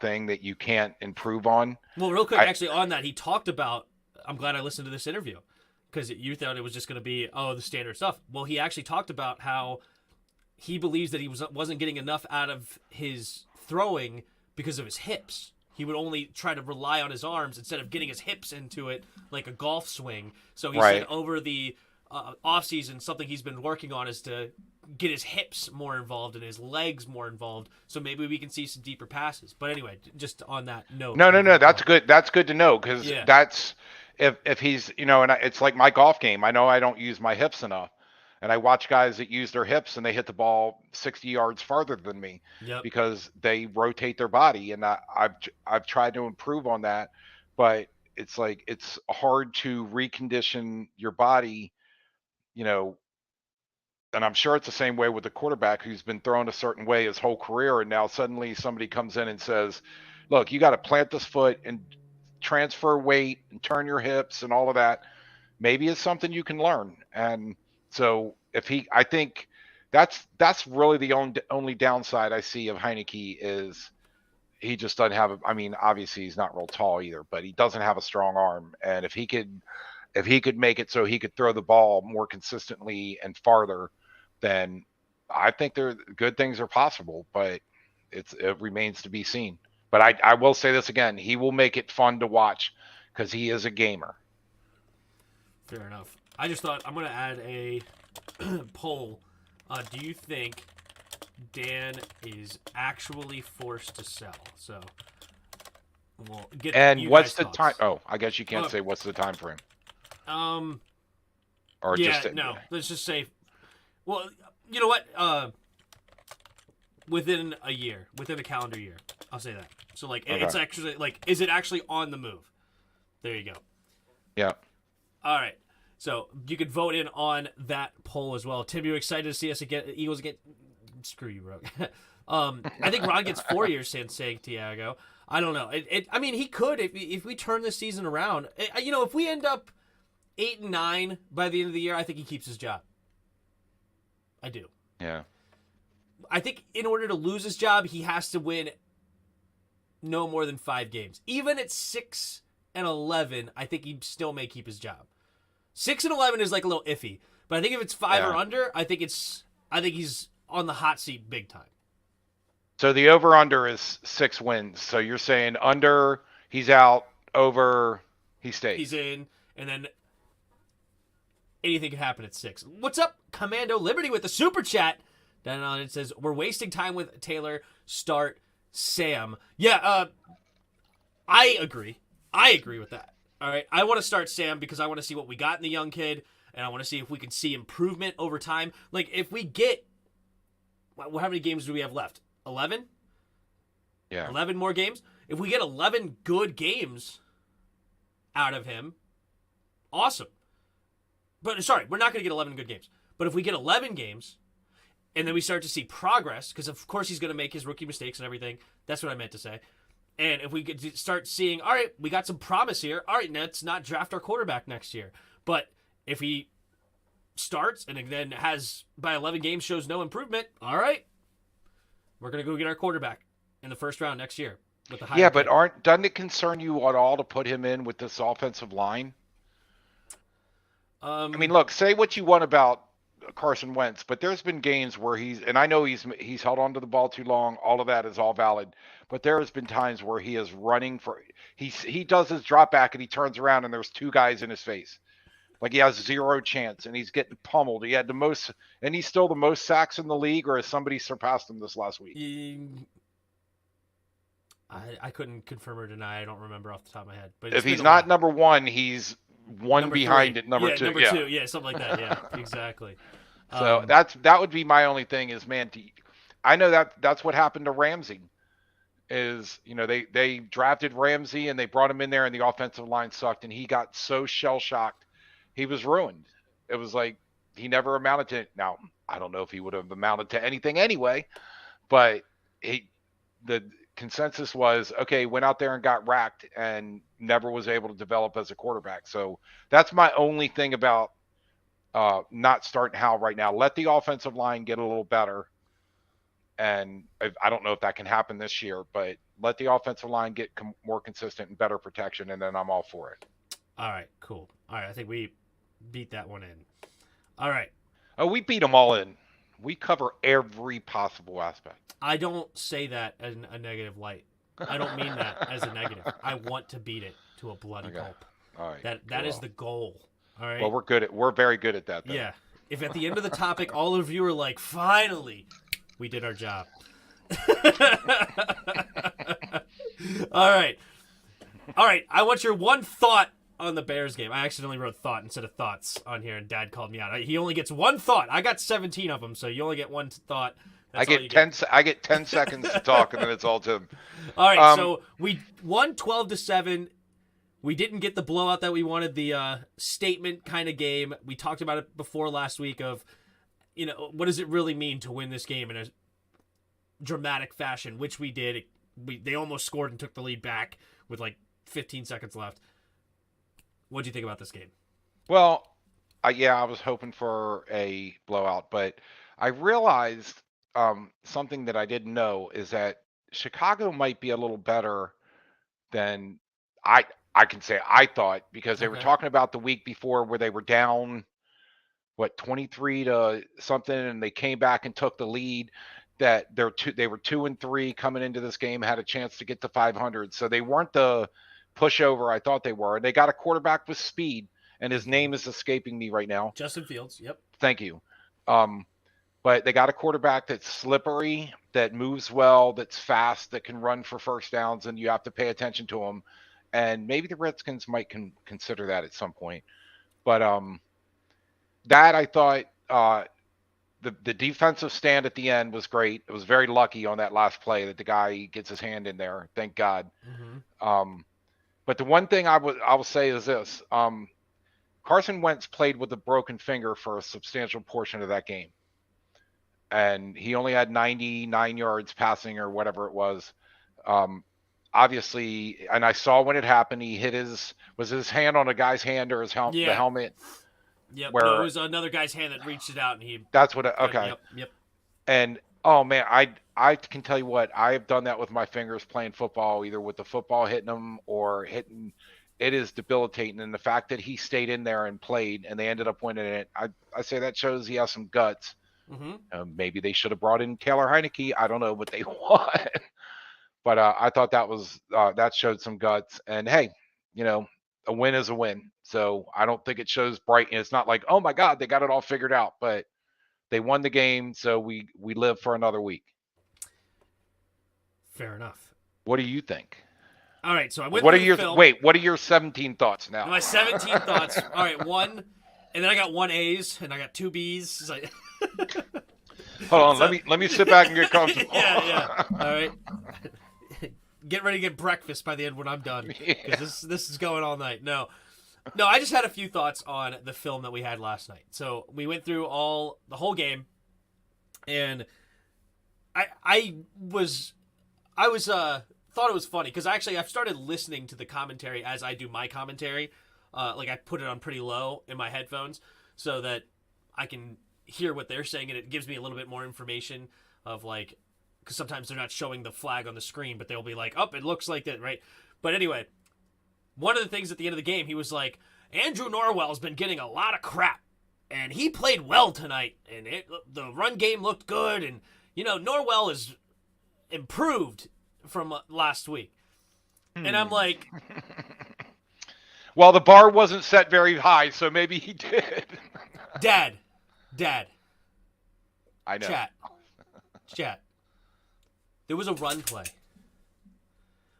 thing that you can't improve on. Well, real quick, actually, on that, he talked about. I'm glad I listened to this interview because you thought it was just going to be the standard stuff. Well, he actually talked about how he believes that he wasn't getting enough out of his throwing because of his hips. He would only try to rely on his arms instead of getting his hips into it like a golf swing. So he said over the offseason, something he's been working on is to get his hips more involved and his legs more involved. So maybe we can see some deeper passes. But anyway, just on that note. No. That's good. That's good to know because that's if he's, and it's like my golf game. I know I don't use my hips enough. And I watch guys that use their hips and they hit the ball 60 yards farther than me because they rotate their body. And I've tried to improve on that, but it's like it's hard to recondition your body, and I'm sure it's the same way with the quarterback who's been thrown a certain way his whole career. And now suddenly somebody comes in and says, look, you got to plant this foot and transfer weight and turn your hips and all of that. Maybe it's something you can learn. And so I think that's really the only downside I see of Heinicke is he just doesn't have obviously he's not real tall either, but he doesn't have a strong arm. And if he could make it so he could throw the ball more consistently and farther, then I think good things are possible, but it remains to be seen. But I will say this again, he will make it fun to watch because he is a gamer. Fair enough. I just thought I'm going to add a poll. Do you think Dan is actually forced to sell? So we'll get. And what's the time? Oh, I guess you can't say what's the time frame. Or let's just say. Well, you know what? Within a year, within a calendar year, I'll say that. So it's actually is it actually on the move? There you go. Yeah. All right. So you could vote in on that poll as well. Tim, you excited to see us again? Eagles again? Screw you, bro. I think Ron gets 4 years since Santiago. I don't know. He could if we turn this season around. If we end up 8-9 by the end of the year, I think he keeps his job. I do. Yeah. I think in order to lose his job, he has to win no more than 5 games. Even at 6-11, I think he still may keep his job. 6-11 is like a little iffy, but I think if it's 5 or under, I think he's on the hot seat big time. So the over/under is 6 wins. So you're saying under, he's out, over, he stays. He's in, and then anything could happen at 6. What's up, Commando Liberty with the super chat? Down on it says we're wasting time with Taylor. Start Sam. Yeah, I agree. I agree with that. All right, I want to start Sam because I want to see what we got in the young kid, and I want to see if we can see improvement over time. Like, if we get, how many games do we have left? 11? Yeah. 11 more games? If we get 11 good games out of him, awesome. But, sorry, we're not going to get 11 good games. But if we get 11 games, and then we start to see progress, because of course he's going to make his rookie mistakes and everything. That's what I meant to say. And if we could start seeing, all right, we got some promise here. All right, let's not draft our quarterback next year. But if he starts and then has, by 11 games, shows no improvement, all right, we're going to go get our quarterback in the first round next year. with the higher Yeah, but pick. doesn't it concern you at all to put him in with this offensive line? I mean, look, say what you want about Carson Wentz, but there's been games where and I know he's held on to the ball too long. All of that is all valid, but there has been times where he is running for he does his drop back and he turns around and there's two guys in his face, like he has zero chance and he's getting pummeled. He had the most, and he's still the most sacks in the league, or has somebody surpassed him this last week? I couldn't confirm or deny. I don't remember off the top of my head. But If he's not number one, he's one number behind 3. at number two. Number yeah. 2. Yeah, something like that. Yeah, exactly. So that would be my only thing is, man, I know that's what happened to Ramsey. Is they drafted Ramsey and they brought him in there and the offensive line sucked and he got so shell shocked, he was ruined. It was like he never amounted to. Now I don't know if he would have amounted to anything anyway, but the consensus was, okay, went out there and got racked and never was able to develop as a quarterback. So that's my only thing about not starting Hal right now. Let the offensive line get a little better. And I don't know if that can happen this year, but let the offensive line get more consistent and better protection, and then I'm all for it. All right, cool. All right, I think we beat that one in. All right. Oh, we beat them all in. We cover every possible aspect. I don't say that as a negative light. I don't mean that as a negative. I want to beat it to a bloody pulp. All right. That is the goal. All right. Well, we're very good at that, though. Yeah. If at the end of the topic, all of you are like, finally, we did our job. All right. I want your one thought on the Bears game. I accidentally wrote thought instead of thoughts on here, and Dad called me out. He only gets one thought. I got 17 of them, so you only get one thought. That's I get 10 seconds to talk, and then it's all to him. All right, so we won 12-7. We didn't get the blowout that we wanted, the statement kind of game. We talked about it before last week of, what does it really mean to win this game in a dramatic fashion, which we did. They almost scored and took the lead back with like 15 seconds left. What do you think about this game? Well, I was hoping for a blowout, but I realized something that I didn't know is that Chicago might be a little better than I can say I thought, because they were talking about the week before where they were down 23 to something, and they came back and took the lead. That they were 2-3 coming into this game, had a chance to get to 500. So they weren't the pushover I thought they were. They got a quarterback with speed, and his name is escaping me right now. Justin Fields. Yep. Thank you. But they got a quarterback that's slippery, that moves well, that's fast, that can run for first downs, and you have to pay attention to him. And maybe the Redskins might consider that at some point. But that I thought the defensive stand at the end was great. It was very lucky on that last play that the guy gets his hand in there. Thank God. Mm-hmm. But the one thing I will say is this: Carson Wentz played with a broken finger for a substantial portion of that game, and he only had 99 yards passing or whatever it was. Obviously, and I saw when it happened, he hit his hand on a guy's hand or his the helmet. Yep. Where, no, it was another guy's hand that reached it out, and he. That's what. Okay. Yep. And oh man, I can tell you what, I've done that with my fingers playing football, either with the football hitting them or hitting. It is debilitating, and the fact that he stayed in there and played, and they ended up winning it, I say that shows he has some guts. Mm-hmm. Maybe they should have brought in Taylor Heineke. I don't know what they want, but I thought that showed some guts. And hey, a win is a win. So I don't think it shows bright. And it's not like, oh my God, they got it all figured out, but they won the game. So we live for another week. Fair enough. What do you think? All right. So I went what through are your film. Wait, what are your 17 thoughts now? My 17 thoughts. All right. 1, and then I got 1 A's and I got 2 B's. So hold on. Let me sit back and get comfortable. Yeah. All right. Get ready to get breakfast by the end when I'm done, because this is going all night. No, I just had a few thoughts on the film that we had last night. So we went through the whole game, and I thought it was funny because I've started listening to the commentary as I do my commentary. Like I put it on pretty low in my headphones so that I can hear what they're saying, and it gives me a little bit more information of like because sometimes they're not showing the flag on the screen, but they'll be like, oh, it looks like that, right? But anyway, one of the things at the end of the game, he was like, Andrew Norwell's been getting a lot of crap, and he played well tonight, and the run game looked good, and, Norwell is improved from last week. And I'm like... Well, the bar wasn't set very high, so maybe he did. Dad. I know. Chat. There was a run play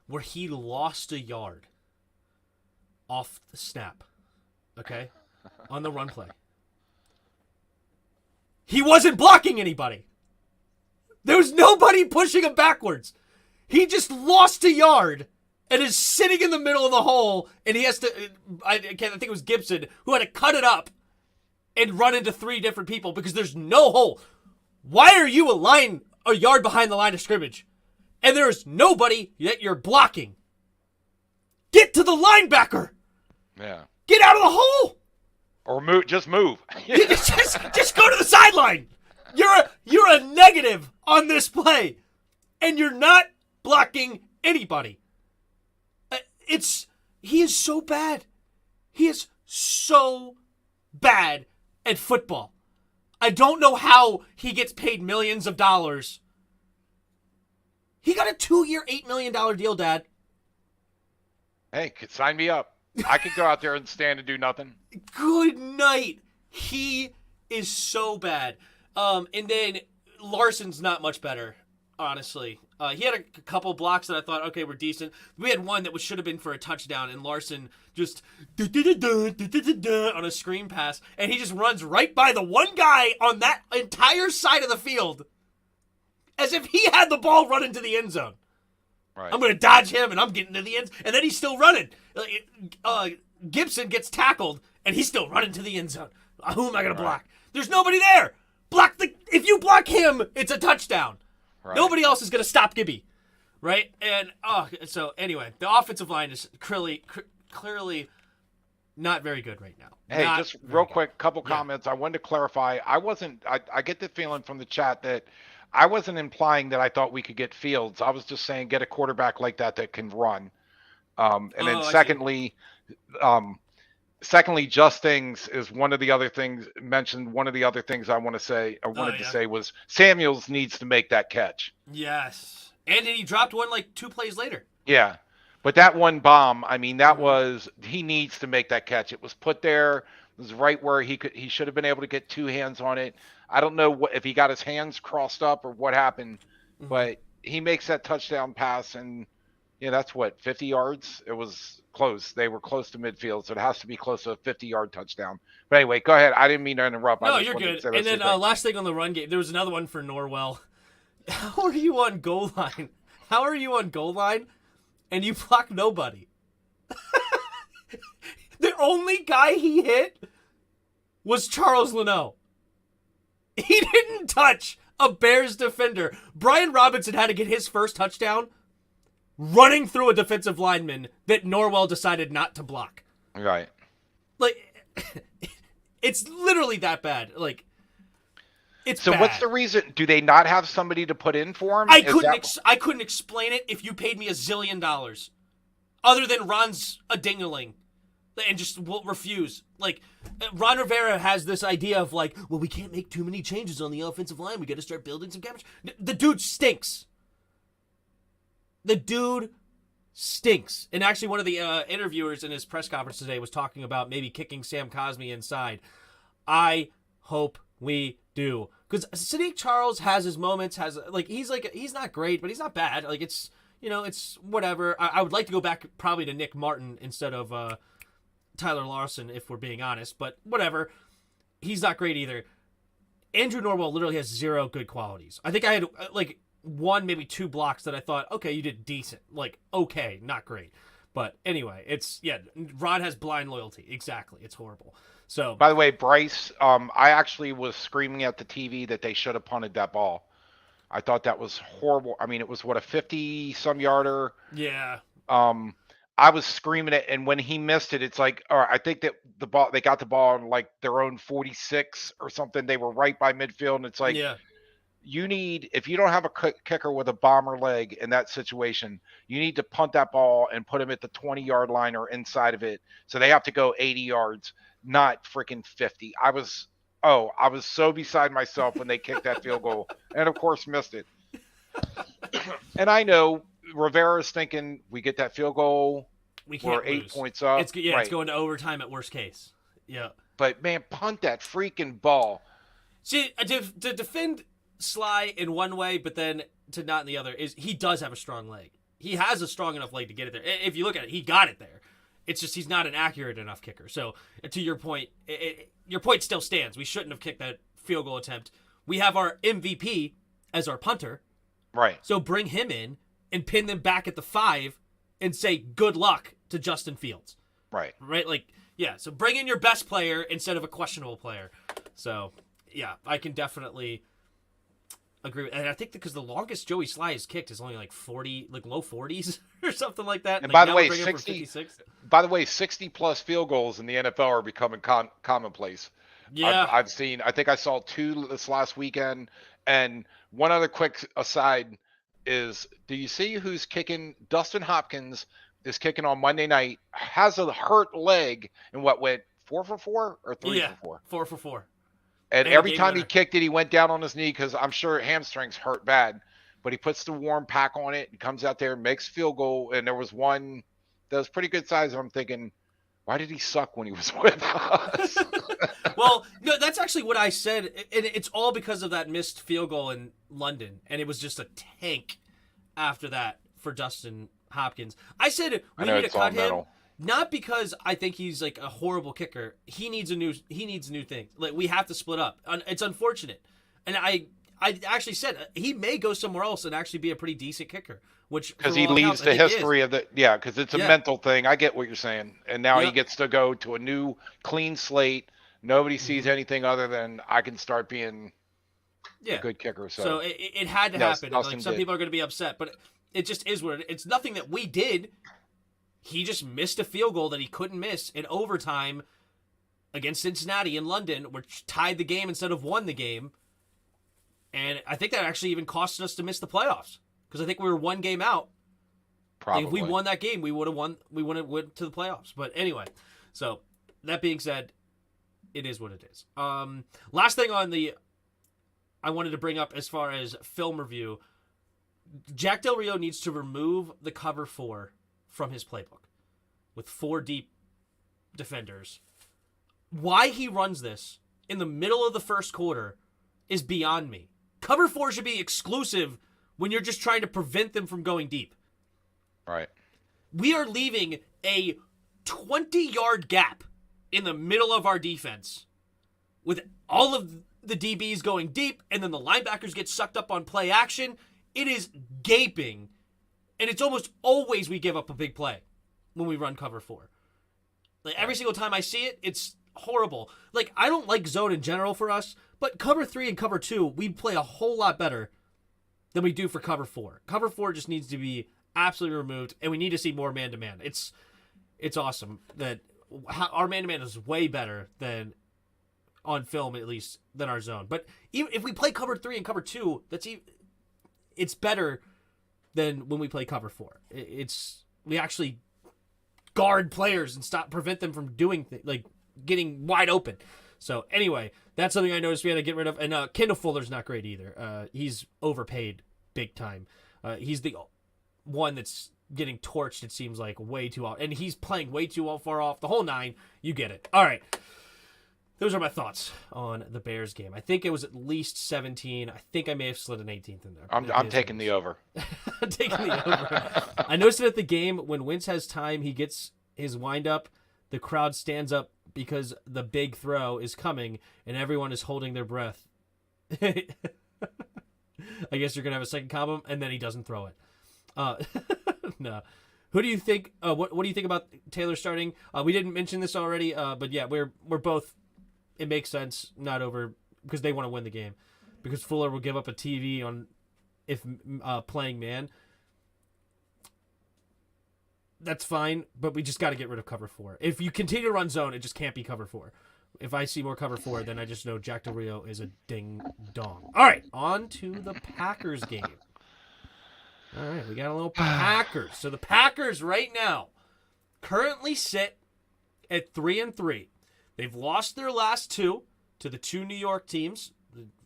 where he lost a yard off the snap, okay, on the run play. He wasn't blocking anybody. There was nobody pushing him backwards. He just lost a yard and is sitting in the middle of the hole, and he has to, I think it was Gibson, who had to cut it up and run into 3 different people because there's no hole. Why are you a yard behind the line of scrimmage, and there's nobody that you're blocking? Get to the linebacker. Yeah. Get out of the hole. Or move. Just move. just go to the sideline. You're a negative on this play, and you're not blocking anybody. He is so bad. He is so bad at football. I don't know how he gets paid millions of dollars. He got a 2-year, $8 million deal, Dad. Hey, sign me up. I could go out there and stand and do nothing. Good night. He is so bad. And then Larson's not much better, honestly. He had a couple blocks that I thought, okay, were decent. We had one that should have been for a touchdown, and Larson just on a screen pass, and he just runs right by the one guy on that entire side of the field as if he had the ball running to the end zone. Right. I'm going to dodge him, and I'm getting to the end, and then he's still running. Gibson gets tackled, and he's still running to the end zone. Who am I going to block? There's nobody there. If you block him, it's a touchdown. Right. Nobody else is going to stop Gibby, right? And so anyway, the offensive line is clearly not very good right now. Hey, just real quick, couple comments. I wanted to clarify. I get the feeling from the chat that I wasn't implying that I thought we could get Fields. I was just saying get a quarterback like that can run. Then secondly, Just Things is one of the other things mentioned. One of the other things I wanted to say was Samuels needs to make that catch. Yes. And then he dropped one 2 plays later. Yeah. But that one bomb, he needs to make that catch. It was put there. It was right where he should have been able to get 2 hands on it. I don't know if he got his hands crossed up or what happened, but he makes that touchdown pass, and that's 50 yards. It was close. They were close to midfield, so it has to be close to a 50-yard touchdown. But anyway, go ahead. I didn't mean to interrupt. No, you're good. And then last thing on the run game, there was another one for Norwell. How are you on goal line? And you block nobody. The only guy he hit was Charles Leno. He didn't touch a Bears defender. Brian Robinson had to get his first touchdown running through a defensive lineman that Norwell decided not to block. Right. It's literally that bad. It's so bad. What's the reason? Do they not have somebody to put in for him? I couldn't explain it if you paid me $1 zillion. Other than Ron's a dingaling and just will refuse. Ron Rivera has this idea of we can't make too many changes on the offensive line. We got to start building some chemistry. The dude stinks. And actually, one of the interviewers in his press conference today was talking about maybe kicking Sam Cosmi inside. I hope we do, because Sadiq Charles has his moments. He's not great, but he's not bad. It's whatever. I would like to go back probably to Nick Martin instead of Tyler Larson, if we're being honest, but whatever. He's not great either. Andrew Norwell literally has 0 good qualities. I think I had 1, maybe 2 blocks that I thought, okay, you did decent. Okay, not great. But anyway, Ron has blind loyalty. Exactly. It's horrible. So, by the way, Bryce, I actually was screaming at the TV that they should have punted that ball. I thought that was horrible. It was a 50-some yarder. Yeah. I was screaming it, and when he missed it, it's I think that they got the ball on their own 46 or something. They were right by midfield, and it's if you don't have a kicker with a bomber leg in that situation, you need to punt that ball and put him at the 20-yard line or inside of it. So they have to go 80 yards, not freaking 50. I was so beside myself when they kicked that field goal and of course missed it. And I know Rivera's thinking we get that field goal, we're 8 points up. It's going to overtime at worst case. Yeah. But man, punt that freaking ball. See, to defend Sly in one way, but then to not in the other, is he does have a strong leg. He has a strong enough leg to get it there. If you look at it, he got it there. It's just he's not an accurate enough kicker. So to your point, your point still stands. We shouldn't have kicked that field goal attempt. We have our MVP as our punter. Right. So bring him in and pin them back at the 5 and say good luck to Justin Fields. Right. Right? Like, yeah, so bring in your best player instead of a questionable player. So, yeah, I can definitely agree. And I think because the longest Joey Sly has kicked is only like 40, like low 40s or something like that. And like by the way, 60 plus field goals in the NFL are becoming commonplace. Yeah. I think I saw 2 this last weekend. And one other quick aside is, do you see who's kicking? Dustin Hopkins is kicking on Monday night, has a hurt leg, and went 4 for 4 or 3 for 4? 4 for 4. And every time he kicked it, he went down on his knee because I'm sure hamstrings hurt bad. But he puts the warm pack on it and comes out there, makes field goal. And there was one that was pretty good size. And I'm thinking, why did he suck when he was with us? Well, no, that's actually what I said. And it's all because of that missed field goal in London. And it was just a tank after that for Dustin Hopkins. I said we need to cut him. Not because I think he's like a horrible kicker. He needs new things. Like we have to split up. It's unfortunate. And I actually said he may go somewhere else and actually be a pretty decent kicker, which because he leaves the history of because it's a mental thing. I get what you're saying. And now he gets to go to a new clean slate. Nobody sees anything other than I can start being a good kicker. So it had to happen. Like some people are going to be upset, but it just is what it's nothing that we did. He just missed a field goal that he couldn't miss in overtime against Cincinnati in London, which tied the game instead of won the game. And I think that actually even cost us to miss the playoffs because I think we were 1 game out. Probably. Like if we won that game, we would have won. We would have went to the playoffs. But anyway, so that being said, it is what it is. Last thing I wanted to bring up as far as film review, Jack Del Rio needs to remove the cover 4 from his playbook with 4 deep defenders. Why he runs this in the middle of the first quarter is beyond me. Cover 4 should be exclusive when you're just trying to prevent them from going deep. Right. We are leaving a 20-yard gap in the middle of our defense with all of the DBs going deep and then the linebackers get sucked up on play action. It is gaping. And it's almost always we give up a big play when we run cover 4. Like every single time I see it, it's horrible. Like I don't like zone in general for us, but cover 3 and cover 2, we play a whole lot better than we do for cover 4. Cover 4 just needs to be absolutely removed, and we need to see more man-to-man. It's awesome that our man-to-man is way better than on film, at least, than our zone. But even if we play cover 3 and cover 2, it's better than when we play cover 4. We actually guard players and prevent them from doing like getting wide open. So anyway, that's something I noticed we had to get rid of. And Kendall Fuller's not great either. He's overpaid big time. He's the one that's getting torched, it seems like, way too off. And he's playing way too far off. The whole 9, you get it. All right. Those are my thoughts on the Bears game. I think it was at least 17. I think I may have slid an 18th in there. I'm taking the over. I'm taking the over. I noticed it at the game. When Wentz has time, he gets his wind up. The crowd stands up because the big throw is coming, and everyone is holding their breath. I guess you're going to have a second combo, and then he doesn't throw it. No. Who do you think? What do you think about Taylor starting? We didn't mention this already, but yeah, we're both. It makes sense, not over because they want to win the game. Because Fuller will give up a TV on if playing man. That's fine, but we just got to get rid of cover 4. If you continue to run zone, it just can't be cover 4. If I see more cover 4, then I just know Jack Del Rio is a ding dong. All right, on to the Packers game. All right, we got a little Packers. So the Packers right now currently sit at 3-3. They've lost their last 2 to the 2 New York teams.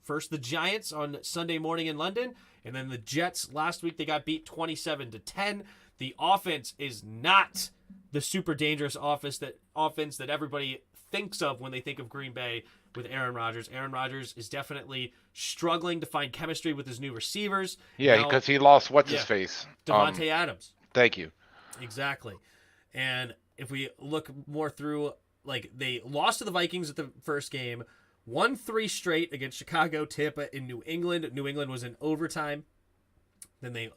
First the Giants on Sunday morning in London, and then the Jets last week. They got beat 27-10. The offense is not the super dangerous offense that everybody thinks of when they think of Green Bay with Aaron Rodgers. Aaron Rodgers is definitely struggling to find chemistry with his new receivers. Yeah, because he lost his face? Devontae Adams. Thank you. Exactly. And if we look more through, like, they lost to the Vikings at the first game, won 3 straight against Chicago, Tampa, and New England. New England was in overtime. Then they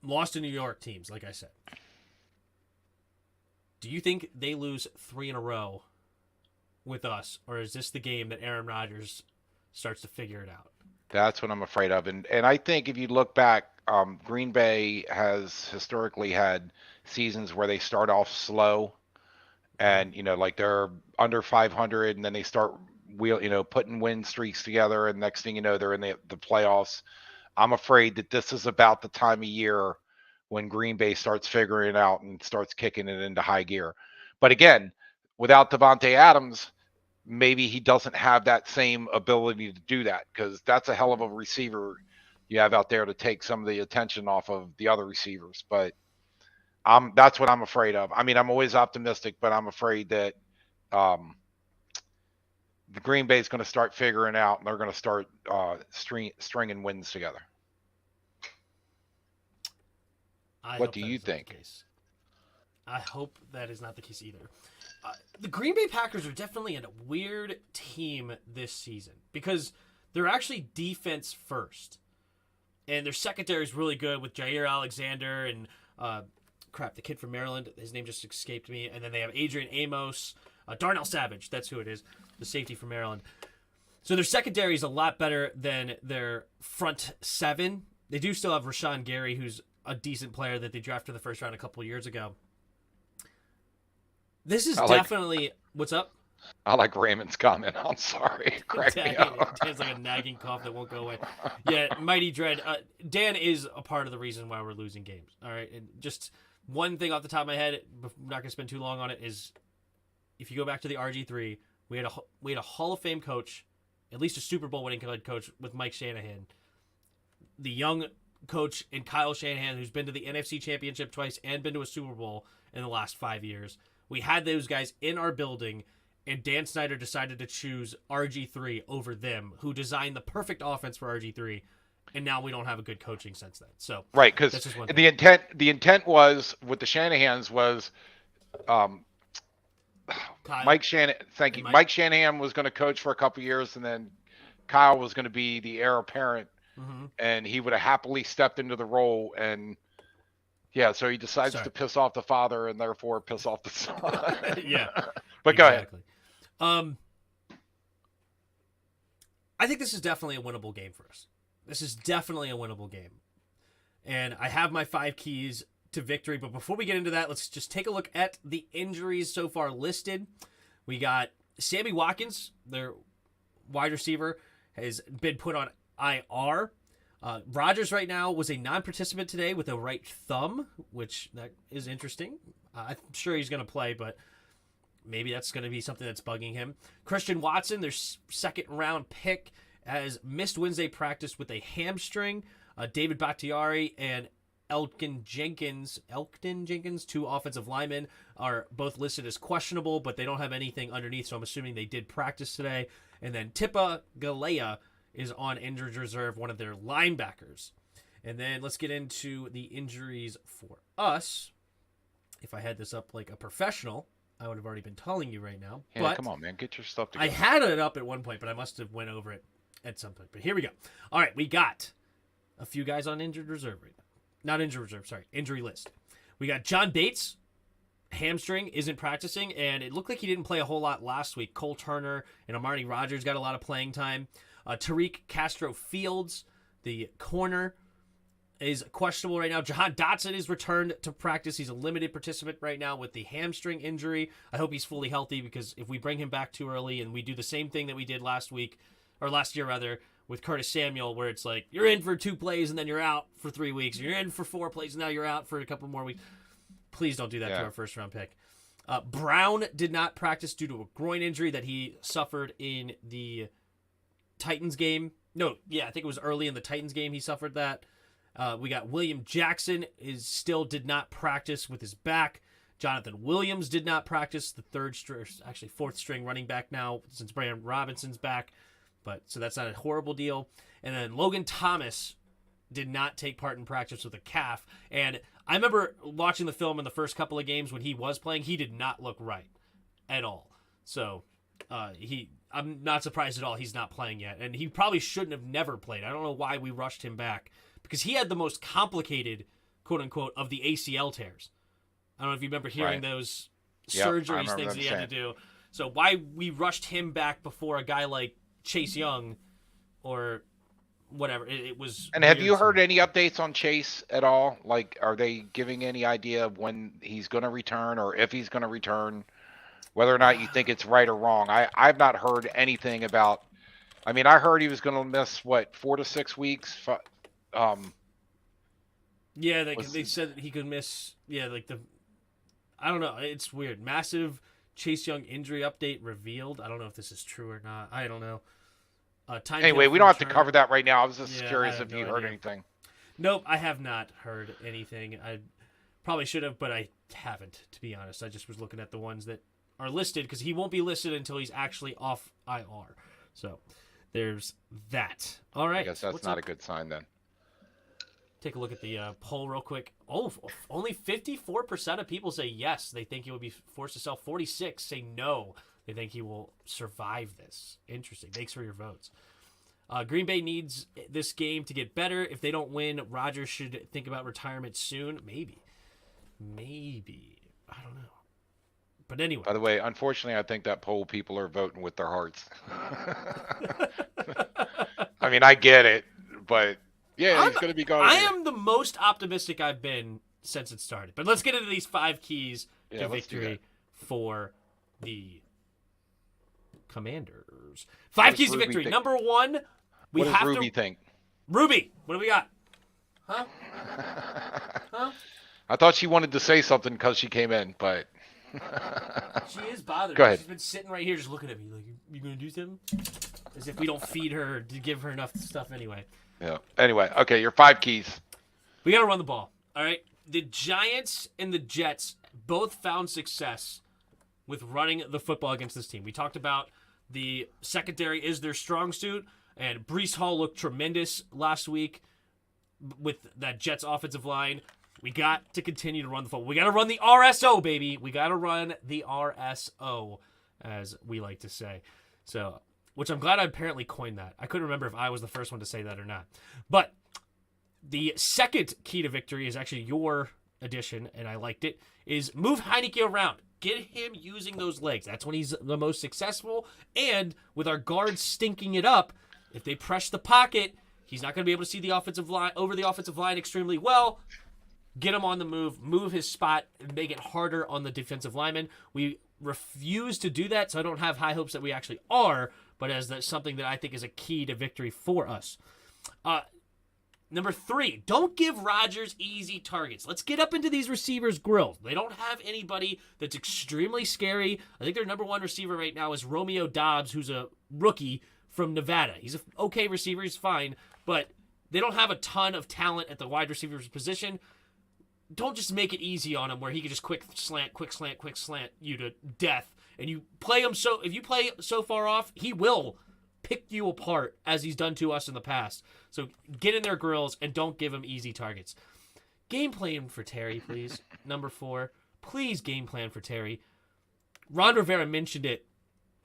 lost to New York teams, like I said. Do you think they lose 3 in a row with us, or is this the game that Aaron Rodgers starts to figure it out? That's what I'm afraid of. And I think if you look back, Green Bay has historically had seasons where they start off slow and, like they're under 500 and then they start putting win streaks together. And next thing you know, they're in the playoffs. I'm afraid that this is about the time of year when Green Bay starts figuring it out and starts kicking it into high gear. But again, without Devontae Adams, maybe he doesn't have that same ability to do that, because that's a hell of a receiver you have out there to take some of the attention off of the other receivers. But that's what I'm afraid of. I mean, I'm always optimistic, but I'm afraid that the Green Bay is going to start figuring out, and they're going to start stringing wins together. What do you think? I hope that is not the case either. The Green Bay Packers are definitely a weird team this season because they're actually defense first. And their secondary is really good with Jair Alexander and, the kid from Maryland. His name just escaped me. And then they have Adrian Amos, Darnell Savage. That's who it is, the safety from Maryland. So their secondary is a lot better than their front 7. They do still have Rashawn Gary, who's a decent player that they drafted in the first round a couple years ago. This is definitely... What's up? I like Raymond's comment. I'm sorry. Crack me up. Dan's like a nagging cough that won't go away. Yeah, Mighty Dread. Dan is a part of the reason why we're losing games. All right, and just one thing off the top of my head, I'm not going to spend too long on it, is if you go back to the RG3, we had a Hall of Fame coach, at least a Super Bowl winning head coach with Mike Shanahan. The young coach in Kyle Shanahan, who's been to the NFC Championship twice and been to a Super Bowl in the last 5 years. We had those guys in our building, and Dan Snyder decided to choose RG3 over them, who designed the perfect offense for RG3, and now we don't have a good coaching since then. So right, because the intent was with the Shanahans was Mike Shanahan. Thank you. Mike Shanahan was going to coach for a couple years, and then Kyle was going to be the heir apparent, and he would have happily stepped into the role. And yeah, so he decides to piss off the father and therefore piss off the son. Yeah, but go ahead. I think this is definitely a winnable game for us. This is definitely a winnable game. And I have my 5 keys to victory. But before we get into that, let's just take a look at the injuries so far listed. We got Sammy Watkins, their wide receiver, has been put on IR. Rodgers right now was a non-participant today with a right thumb, which that is interesting. I'm sure he's going to play, but maybe that's going to be something that's bugging him. Christian Watson, their second-round pick, has missed Wednesday practice with a hamstring. David Bakhtiari and Elkton Jenkins, 2 offensive linemen, are both listed as questionable, but they don't have anything underneath, so I'm assuming they did practice today. And then Tipa Galea is on injured reserve, one of their linebackers. And then let's get into the injuries for us. If I had this up like a professional, I would have already been telling you right now. Yeah, but come on, man. Get your stuff together. I had it up at one point, but I must have went over it at some point. But here we go. All right, we got a few guys on injured reserve right now. Not injured reserve, sorry. Injury list. We got John Bates. Hamstring, isn't practicing, and it looked like he didn't play a whole lot last week. Cole Turner and Amari Rodgers got a lot of playing time. Tariq Castro Fields, the corner, is questionable right now. Jahan Dotson is returned to practice. He's a limited participant right now with the hamstring injury. I hope he's fully healthy, because if we bring him back too early and we do the same thing that we did last year rather, with Curtis Samuel, where it's like you're in for 2 plays and then you're out for 3 weeks. You're in for 4 plays and now you're out for a couple more weeks. Please don't do that to our first round pick. Brown did not practice due to a groin injury that he suffered in the Titans game. No, yeah, I think it was early in the Titans game he suffered that. We got William Jackson did not practice with his back. Jonathan Williams did not practice, the fourth string running back now since Brian Robinson's back. So that's not a horrible deal. And then Logan Thomas did not take part in practice with a calf. And I remember watching the film in the first couple of games when he was playing, he did not look right at all. So I'm not surprised at all he's not playing yet. And he probably shouldn't have never played. I don't know why we rushed him back, because he had the most complicated, quote unquote, of the ACL tears. I don't know if you remember hearing those surgeries, things he had to do. So why we rushed him back before a guy like Chase Young or whatever. It was. And have you heard any updates on Chase at all? Like, are they giving any idea of when he's going to return, or if he's going to return, whether or not you think it's right or wrong? I've not heard anything about. I mean, I heard he was going to miss 4 to 6 weeks. Yeah, they said that he could miss. Yeah, I don't know. It's weird. Massive Chase Young injury update revealed. I don't know if this is true or not. I don't know. Anyway, we don't have to cover that right now. I was just curious if you heard anything. Nope, I have not heard anything. I probably should have, but I haven't, to be honest. I just was looking at the ones that are listed, because he won't be listed until he's actually off IR. So there's that. All right. I guess that's not a good sign then. Take a look at the poll real quick. Oh, only 54% of people say yes, they think he will be forced to sell. 46 say no, they think he will survive this. Interesting. Thanks for your votes. Green Bay needs this game to get better. If they don't win, Rodgers should think about retirement soon. Maybe. I don't know. But anyway. By the way, unfortunately, I think that poll people are voting with their hearts. I mean, I get it, but yeah, he's going to be gone. I am the most optimistic I've been since it started. But let's get into these 5 keys to victory for the Commanders. 5 keys to victory. Think? Number 1, what does Ruby think? Ruby, what do we got? Huh? I thought she wanted to say something because she came in, but she is bothered. Go ahead. She's been sitting right here just looking at me like, you going to do something? As if we don't feed her to give her enough stuff anyway. Yeah. Anyway, okay, your 5 keys. We got to run the ball, all right? The Giants and the Jets both found success with running the football against this team. We talked about the secondary is their strong suit, and Breece Hall looked tremendous last week with that Jets offensive line. We got to continue to run the football. We got to run the RSO, baby. We got to run the RSO, as we like to say. So, which I'm glad I apparently coined that. I couldn't remember if I was the first one to say that or not. But the second key to victory is actually your addition, and I liked it, is move Heineke around. Get him using those legs. That's when he's the most successful. And with our guards stinking it up, if they press the pocket, he's not going to be able to see the offensive line over the offensive line extremely well. Get him on the move his spot, and make it harder on the defensive lineman. We refuse to do that, so I don't have high hopes that we actually are, but as that's something that I think is a key to victory for us. Number 3, don't give Rodgers easy targets. Let's get up into these receivers' grills. They don't have anybody that's extremely scary. I think their number 1 receiver right now is Romeo Doubs, who's a rookie from Nevada. He's an okay receiver. He's fine, but they don't have a ton of talent at the wide receiver's position. Don't just make it easy on him where he can just quick slant you to death. And you play him if you play so far off, he will pick you apart as he's done to us in the past. So get in their grills and don't give him easy targets. Game plan for Terry, please. Number 4, please game plan for Terry. Ron Rivera mentioned it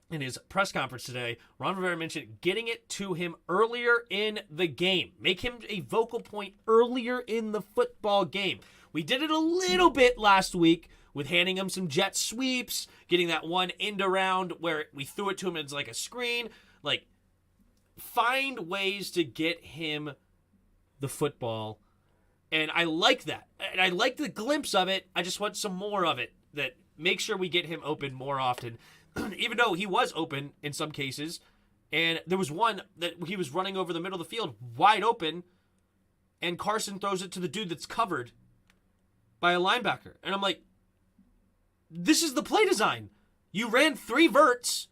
in his press conference today. Ron Rivera mentioned getting it to him earlier in the game. Make him a vocal point earlier in the football game. We did it a little bit last week with handing him some jet sweeps, getting that one end around where we threw it to him as like a screen. Like, find ways to get him the football And I like that. And I like the glimpse of it. I just want some more of it. That make sure we get him open more often. Even though he was open in some cases. And there was one that he was running over the middle of the field wide open. And Carson throws it to the dude that's covered by a linebacker. And I'm like, this is the play design. You ran 3 verts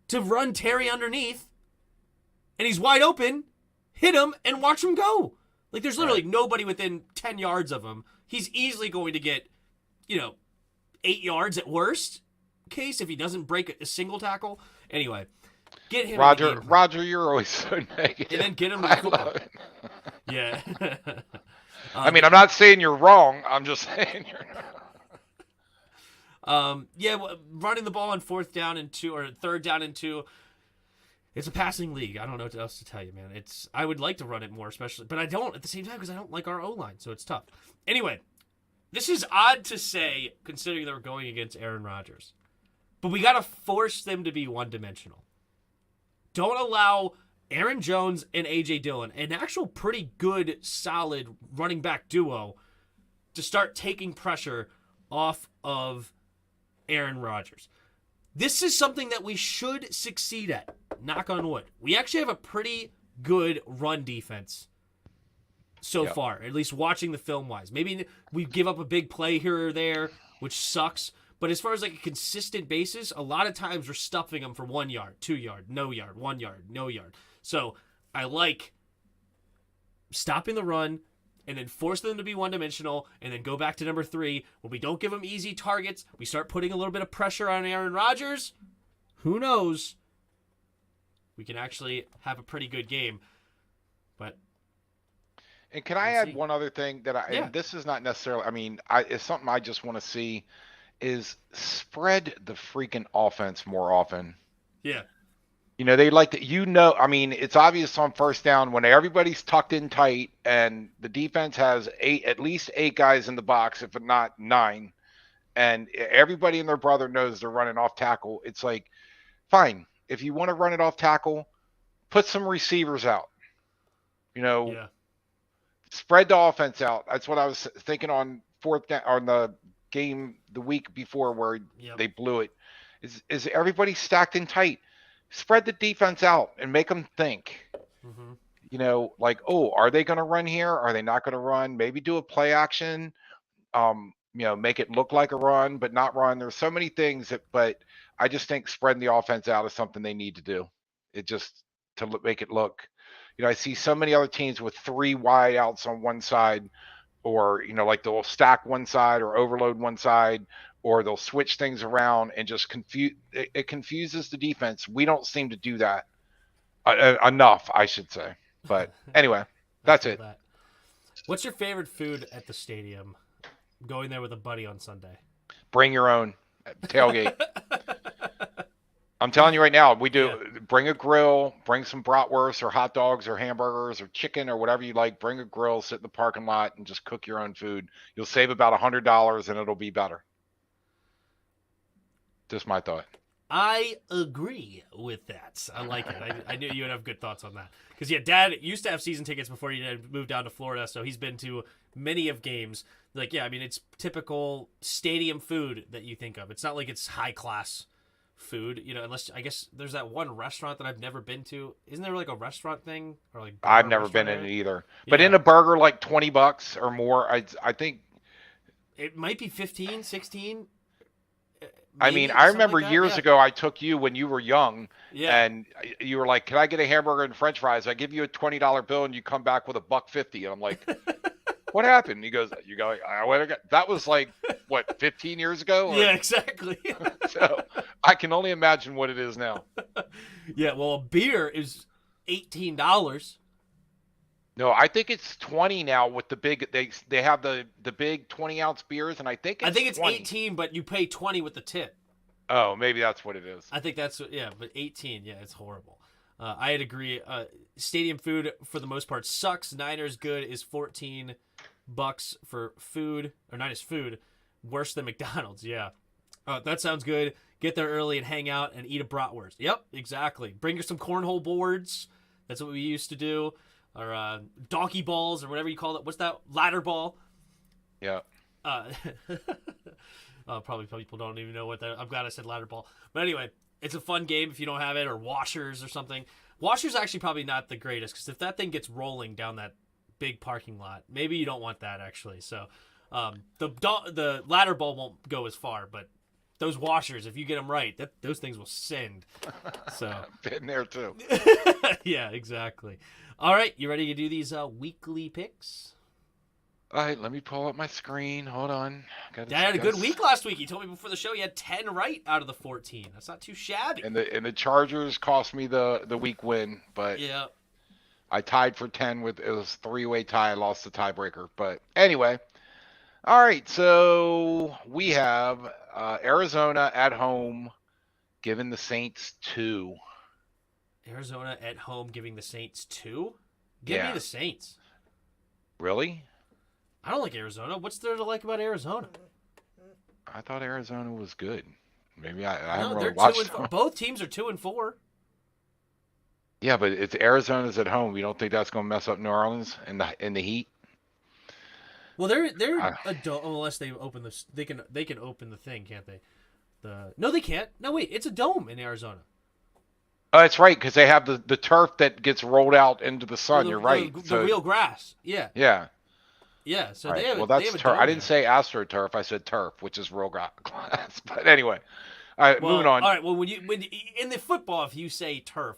to run Terry underneath. And he's wide open. Hit him and watch him go. Like, there's literally nobody within 10 yards of him. He's easily going to get, 8 yards at worst case if he doesn't break a single tackle. Anyway, get him. Roger, you're always so negative. And then get him to the football. Yeah. I mean, I'm not saying you're wrong. I'm just saying you're not. Running the ball on 4th down and 2 or 3rd down and 2. It's a passing league. I don't know what else to tell you, man. I would like to run it more, especially, but I don't at the same time because I don't like our O-line, so it's tough. Anyway, this is odd to say considering they're going against Aaron Rodgers, but we got to force them to be one-dimensional. Don't allow Aaron Jones and A.J. Dillon, an actual pretty good, solid running back duo, to start taking pressure off of Aaron Rodgers. This is something that we should succeed at. Knock on wood. We actually have a pretty good run defense so far, at least watching the film-wise. Maybe we give up a big play here or there, which sucks. But as far as like a consistent basis, a lot of times we're stuffing them for 1 yard, 2 yard, no yard, 1 yard, no yard. So I like stopping the run and then force them to be one-dimensional and then go back to number 3. When we don't give them easy targets, we start putting a little bit of pressure on Aaron Rodgers. Who knows? We can actually have a pretty good game. But and can I add one other thing that and this is not necessarily, I mean, it's something I just want to see is spread the freaking offense more often. Yeah. They like to, I mean, it's obvious on 1st down when everybody's tucked in tight and the defense has at least 8 guys in the box, if not 9, and everybody and their brother knows they're running off tackle. It's like, fine. If you want to run it off tackle, put some receivers out. Spread the offense out. That's what I was thinking on 4th down, on the game the week before where they blew it. Is everybody stacked in tight? Spread the defense out and make them think. Mm-hmm. Like, are they going to run here? Are they not going to run? Maybe do a play action. Make it look like a run, but not run. There's so many things but I just think spreading the offense out is something they need to do. It just to make it look. I see so many other teams with 3 wide outs on one side, or like they'll stack one side or overload one side, or they'll switch things around and just confuse. It confuses the defense. We don't seem to do that enough, I should say. But anyway, that's it. What's your favorite food at the stadium? Going there with a buddy on Sunday. Bring your own tailgate. I'm telling you right now, we do. Bring a grill, bring some bratwurst or hot dogs or hamburgers or chicken or whatever you like. Bring a grill, sit in the parking lot, and just cook your own food. You'll save about $100 and it'll be better. Just my thought. I agree with that. I like it. I knew you would have good thoughts on that. Because, Dad used to have season tickets before he moved down to Florida, so he's been to many of games. Like, it's typical stadium food that you think of. It's not like it's high-class food, unless, I guess, there's that one restaurant that I've never been to. Isn't there, like, a restaurant thing? Or like I've never been in it either. Yeah. But in a burger, like $20 or more, I think... It might be 15, 16... I mean, I remember years ago I took you when you were young, and you were like, "Can I get a hamburger and French fries?" I give you a $20 bill, and you come back with $1.50, and I'm like, "What happened?" He goes, "You go." That was like what, 15 years ago? Yeah, exactly. So I can only imagine what it is now. Yeah, well, a beer is $18. No, I think it's 20 now with the big. They have the big 20-ounce beers, and I think it's 20. 18, but you pay 20 with the tip. Oh, maybe that's what it is. I think that's but 18, it's horrible. I'd agree. Stadium food for the most part sucks. Niners good is $14 for food, or Niners food, worse than McDonald's. Yeah, that sounds good. Get there early and hang out and eat a bratwurst. Yep, exactly. Bring your some cornhole boards. That's what we used to do. donkey balls or whatever you call it. What's that? Ladder ball. Yeah. Probably people don't even know what that. I'm glad I said ladder ball. But anyway, it's a fun game if you don't have it, or washers or something. Washers actually probably not the greatest, because if that thing gets rolling down that big parking lot, maybe you don't want that actually. So the ladder ball won't go as far, but those washers, if you get them right, those things will send. So been there too. Yeah, exactly. All right, you ready to do these weekly picks? All right, let me pull up my screen. Hold on. Dad had a good week last week. He told me before the show he had 10 right out of the 14. That's not too shabby. And the Chargers cost me the week win, but yeah, I tied for 10 with it was a 3-way tie. I lost the tiebreaker, but anyway. All right, so we have Arizona at home giving the Saints 2. Arizona at home giving the Saints 2? Give me the Saints. Really? I don't like Arizona. What's there to like about Arizona? I thought Arizona was good. Maybe I No, haven't they're really watched 2-4. Both teams are 2-4. Yeah, but it's Arizona's at home. You don't think that's going to mess up New Orleans in the heat? Well, they're a dome, unless they open this. They can open the thing, can't they? No, they can't. No, wait, it's a dome in Arizona. Oh, that's right, because they have the turf that gets rolled out into the sun. You're right. The real grass. Yeah. Yeah. Yeah. So right. they have. Well, that's turf. I didn't say AstroTurf. I said turf, which is real grass. But anyway, all right, moving on. All right. Well, when in the football, if you say turf,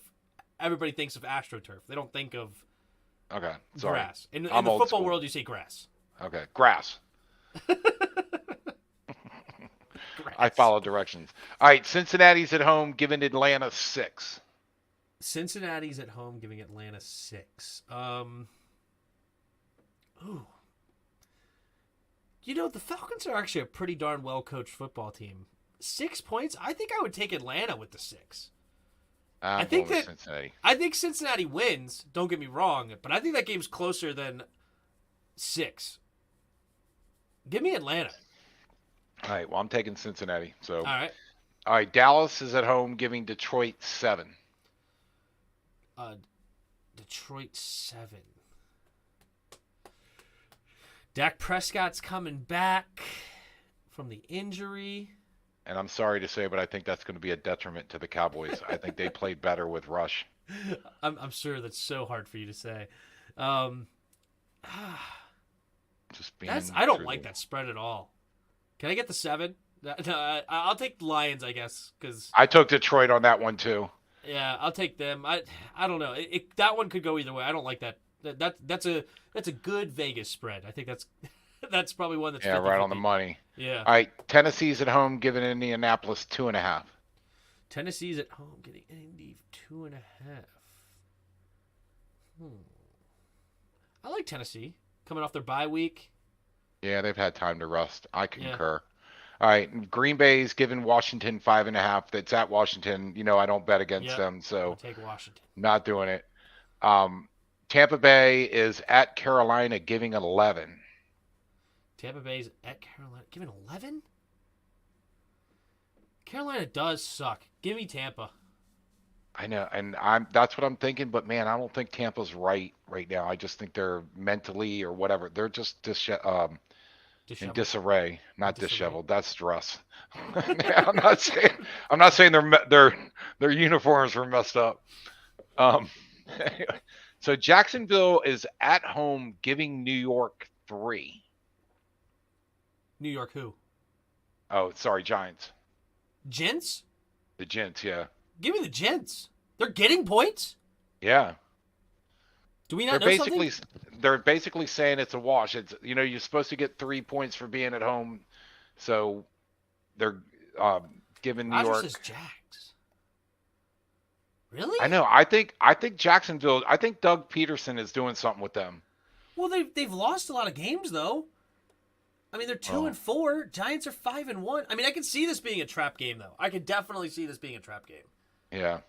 everybody thinks of AstroTurf. They don't think of grass. In the football school. world, you say grass. Okay, grass. I follow directions. All right, Cincinnati's at home, giving Atlanta 6. Cincinnati's at home, giving Atlanta 6. Ooh. You know, the Falcons are actually a pretty darn well-coached football team. 6 points? I think I would take Atlanta with the 6. I think Cincinnati wins, don't get me wrong, but I think that game's closer than 6. Give me Atlanta. All right, well, I'm taking Cincinnati. So, all right, Dallas is at home, giving Detroit 7. Detroit 7. Dak Prescott's coming back from the injury. And I'm sorry to say, but I think that's going to be a detriment to the Cowboys. I think they played better with Rush. I'm sure that's so hard for you to say. Just being I don't like that spread at all. Can I get the 7? No, I'll take the Lions, I guess, because I took Detroit on that one too. Yeah, I'll take them. I don't know. That one could go either way. I don't like that. That's a good Vegas spread. I think that's probably one that's 50-50. Right on the money. Yeah. All right, Tennessee's at home, giving Indianapolis 2.5. Tennessee's at home, getting Indy 2.5. I like Tennessee coming off their bye week. Yeah, they've had time to rest. I concur. All right, Green Bay's giving Washington 5.5. That's at Washington. You know, I don't bet against them, so I'll take Washington. Not doing it. Tampa Bay is at Carolina, giving 11. Tampa Bay's at Carolina, giving 11? Carolina does suck. Give me Tampa. I know, and that's what I'm thinking, but man, I don't think Tampa's right now. I just think they're mentally or whatever. They're just in disarray, not disheveled. That's stress. I'm not saying their uniforms were messed up. Anyway, so Jacksonville is at home, giving New York 3. New York who? Oh, sorry, Giants. Gents? The Gents, yeah. Give me the Gents. They're getting points? Yeah. Do we not know something? They're basically saying it's a wash. It's you're supposed to get 3 points for being at home, so they're giving New York. Says Jags. Really? I know. I think Jacksonville. I think Doug Peterson is doing something with them. Well, they've lost a lot of games though. I mean, they're 2-4. Giants are 5-1. I mean, I can see this being a trap game though. I could definitely see this being a trap game. Yeah.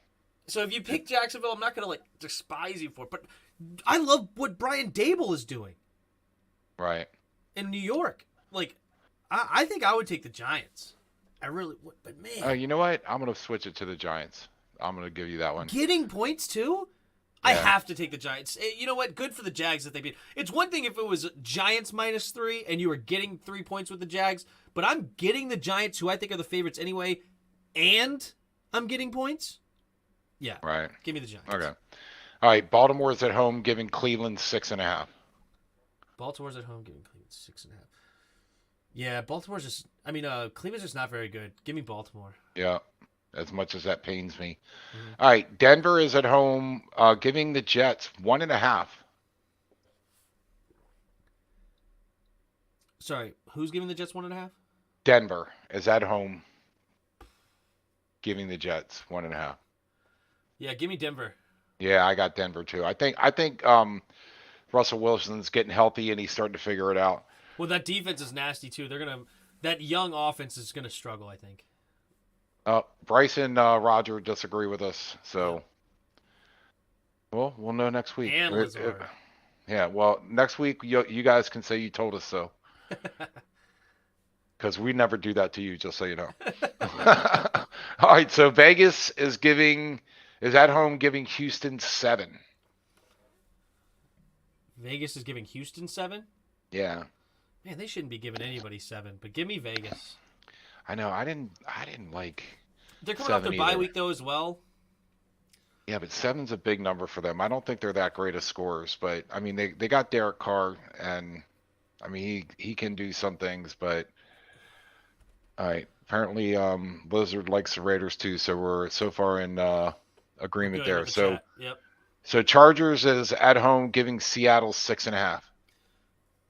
So if you pick Jacksonville, I'm not gonna despise you for it, but I love what Brian Dable is doing. Right. In New York, I think I would take the Giants. I really would, but man. You know what? I'm gonna switch it to the Giants. I'm gonna give you that one. Getting points too? I have to take the Giants. You know what? Good for the Jags that they beat. It's one thing if it was Giants -3 and you were getting 3 points with the Jags, but I'm getting the Giants, who I think are the favorites anyway, and I'm getting points. Yeah. Right. Give me the Giants. Okay. All right. Baltimore's at home giving Cleveland 6.5. Baltimore's at home giving Cleveland 6.5. Yeah, Baltimore's just. I mean, Cleveland's just not very good. Give me Baltimore. Yeah. As much as that pains me. Mm-hmm. All right. Denver is at home giving the Jets 1.5. Sorry, who's giving the Jets 1.5? Denver is at home giving the Jets 1.5. Yeah, give me Denver. Yeah, I got Denver too. I think Russell Wilson's getting healthy and he's starting to figure it out. Well, that defense is nasty too. That young offense is gonna struggle, I think. Bryce and Roger disagree with us, so well, we'll know next week. And Lazard. Yeah, well, next week you guys can say you told us so. Because we never do that to you, just so you know. All right, so Vegas is at home giving Houston 7. Vegas is giving Houston 7? Yeah. Man, they shouldn't be giving anybody 7, but give me Vegas. I know. I didn't like. They're coming off their bye week though as well. Yeah, but 7's a big number for them. I don't think they're that great of scorers, but I mean they got Derek Carr, and I mean he can do some things, but all right. Apparently Blizzard likes the Raiders too, so we're so far in agreement there. So yep. So Chargers is at home giving Seattle 6.5.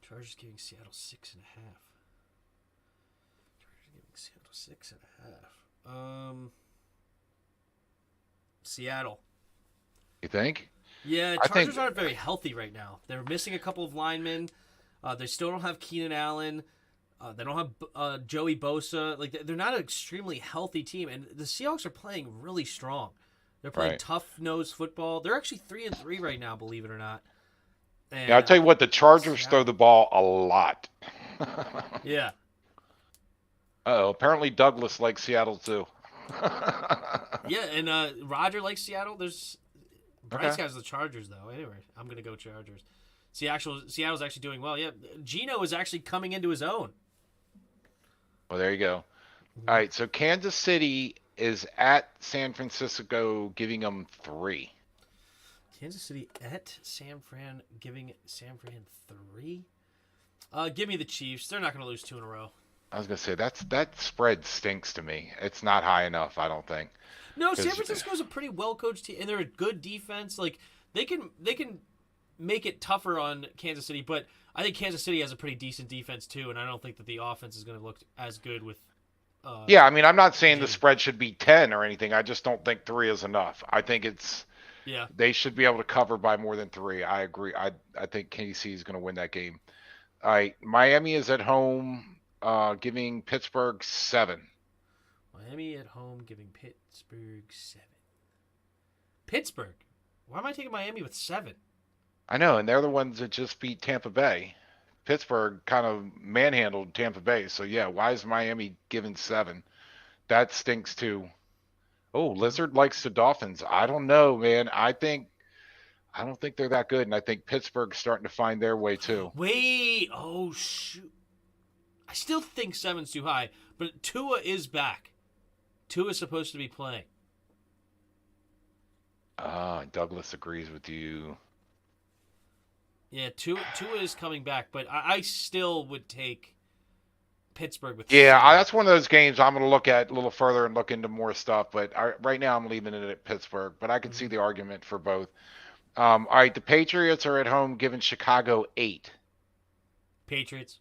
Chargers giving Seattle 6.5. Chargers giving Seattle 6.5. Seattle. You think? Yeah, Chargers aren't very healthy right now. They're missing a couple of linemen. They still don't have Keenan Allen. They don't have Joey Bosa. Like they're not an extremely healthy team, and the Seahawks are playing really strong. They're playing tough-nosed football. They're actually 3-3 right now, believe it or not. And, yeah, I'll tell you what, the Chargers throw the ball a lot. Yeah. Apparently Douglas likes Seattle too. Yeah, and Roger likes Seattle. Bryce has the Chargers though. Anyway, I'm gonna go Chargers. Seattle's actually doing well. Yeah, Geno is actually coming into his own. Well, there you go. All right, so Kansas City is at San Francisco, giving them 3. Kansas City at San Fran, giving San Fran 3. Give me the Chiefs. They're not going to lose 2 in a row. I was going to say that spread stinks to me. It's not high enough, I don't think. No, San Francisco's a pretty well coached team, and they're a good defense. Like they can make it tougher on Kansas City, but I think Kansas City has a pretty decent defense too, and I don't think that the offense is going to look as good with. Yeah, I mean, I'm not saying the spread should be 10 or anything. I just don't think 3 is enough. I think they should be able to cover by more than 3. I agree. I think KC is going to win that game. All right, Miami is at home, giving Pittsburgh 7. Miami at home giving Pittsburgh 7. Pittsburgh? Why am I taking Miami with 7? I know, and they're the ones that just beat Tampa Bay. Pittsburgh kind of manhandled Tampa Bay, so yeah, why is Miami giving 7? That stinks too. Oh, Lizard likes the Dolphins. I don't know, man. I don't think they're that good, and I think Pittsburgh's starting to find their way too. Wait, oh shoot. I still think 7's too high, but Tua is back. Tua is supposed to be playing. Douglas agrees with you. Yeah, Tua is coming back, but I still would take Pittsburgh with. Yeah, that's one of those games I'm going to look at a little further and look into more stuff. But right now I'm leaving it at Pittsburgh. But I can see the argument for both. All right, the Patriots are at home giving Chicago 8. Patriots?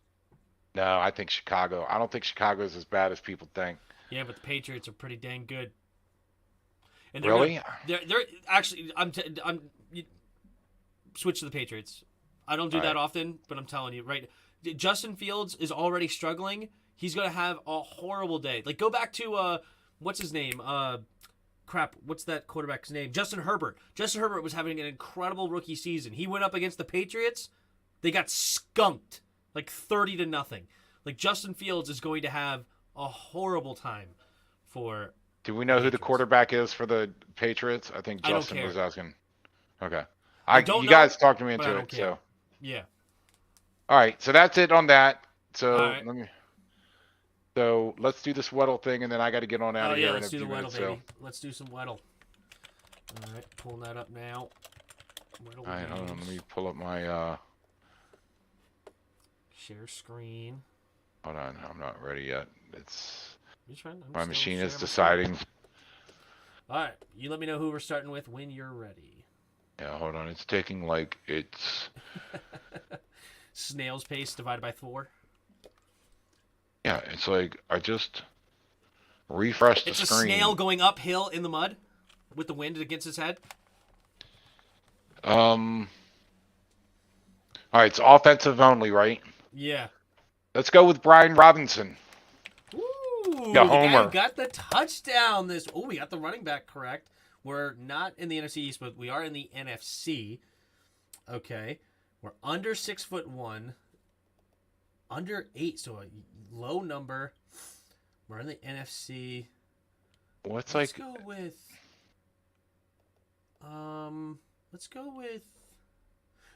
No, I think Chicago. I don't think Chicago's as bad as people think. Yeah, but the Patriots are pretty dang good. And Really? They're actually. Switch to the Patriots. I don't do that often, but I'm telling you, right? Justin Fields is already struggling. He's going to have a horrible day. Like, go back to, what's his name? What's that quarterback's name? Justin Herbert. Justin Herbert was having an incredible rookie season. He went up against the Patriots. They got skunked, like 30-0. Like, Justin Fields is going to have a horrible time for. Do we know who the quarterback is for the Patriots? I think Justin was asking. Okay. don't You know, guys talked me but I into don't it, care. so. Yeah. All right, so that's it on that. So All right. So let's do this Weddle thing, and then I got to get on out Oh of yeah, here in let's a do the few Weddle, minutes. baby. So. Let's do some Weddle. All right, pulling that up now. Weddle All right, hold on. games. Let me pull up my. Share screen. Hold on, I'm not ready yet. It's I'm my still machine is sharing my deciding. screen. All right, you let me know who we're starting with when you're ready. Yeah, hold on. It's taking like it's. Snail's pace divided by 4. Yeah, it's like I just refreshed the It's a screen. snail going uphill in the mud with the wind against his head. All right, it's offensive only, right? Yeah. Let's go with Brian Robinson. Ooh, The the guy homer. who got the touchdown. We got the running back correct. We're not in the NFC East, but we are in the NFC. Okay. We're under 6'1", under 8, so a low number. We're in the NFC. Let's go with. Let's go with.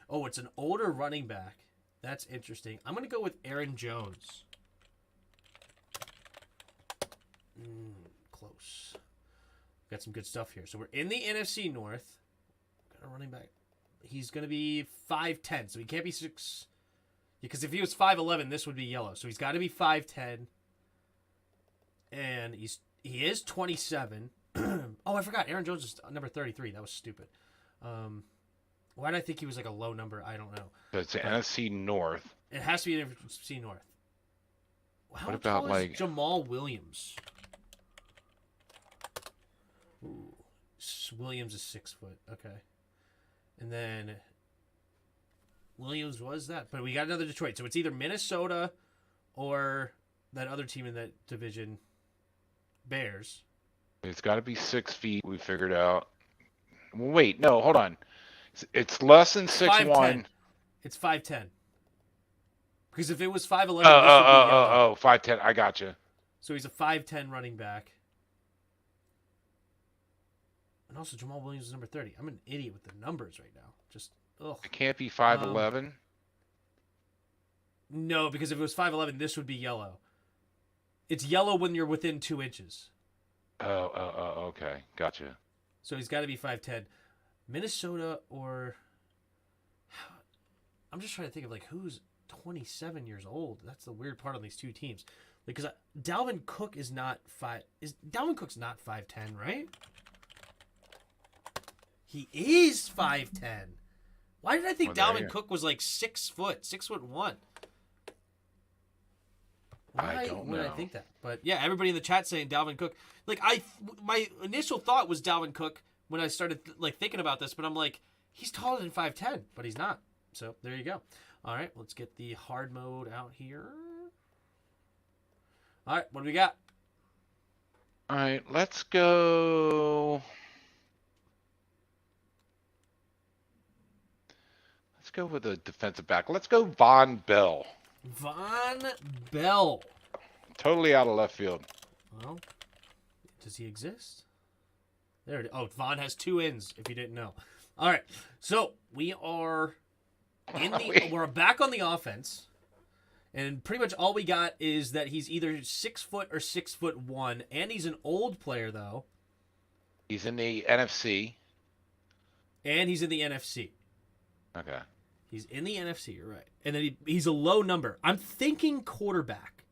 Oh, it's an older running back. That's interesting. I'm gonna go with Aaron Jones. Close. Got some good stuff here. So we're in the NFC North. Got a running back. He's gonna be 5'10", so he can't be 6. Because if he was 5'11", this would be yellow. So he's got to be 5'10", and he is 27. Oh, I forgot. Aaron Jones is number 33. That was stupid. Why did I think he was like a low number? I don't know. It's the NFC North. It has to be the NFC North. How What about tall like is Jamal Williams? Ooh, Williams is 6 foot. Okay, and then Williams was that, but we got another Detroit. So it's either Minnesota or that other team in that division, Bears. It's got to be 6 feet. We figured out. Well, wait, no, hold on. It's less than 6'1". It's 5'10". Because if it was 5'11", this would be Oh, 5'10". I gotcha. So he's a 5'10" running back. And also Jamal Williams is number 30. I'm an idiot with the numbers right now. Just ugh. It can't be 5'11". No, because if it was 5'11", this would be yellow. It's yellow when you're within 2 inches. Oh, okay, gotcha. So he's got to be 5'10". Minnesota or I'm just trying to think of like who's 27 years old. That's the weird part on these two teams. Because Dalvin Cook is not 5. Dalvin Cook's not 5'10", right? He is 5'10". Why did I think Dalvin Cook was like 6 foot, 6'1"? Why I don't know. would I think that? But yeah, everybody in the chat saying Dalvin Cook. Like my initial thought was Dalvin Cook when I started like thinking about this, but I'm like, he's taller than 5'10", but he's not. So there you go. All right, let's get the hard mode out here. All right, what do we got? All right, let's go. Let's go with a defensive back. Let's go Von Bell. Von Bell. Totally out of left field. Well, does he exist? There it is. Oh, Von has 2 ends, if you didn't know. All right, so we are we're back on the offense, and pretty much all we got is that he's either 6 foot or 6'1", and he's an old player though. He's in the NFC. And he's in the NFC. Okay. He's in the NFC, you're right. And then he's a low number. I'm thinking quarterback.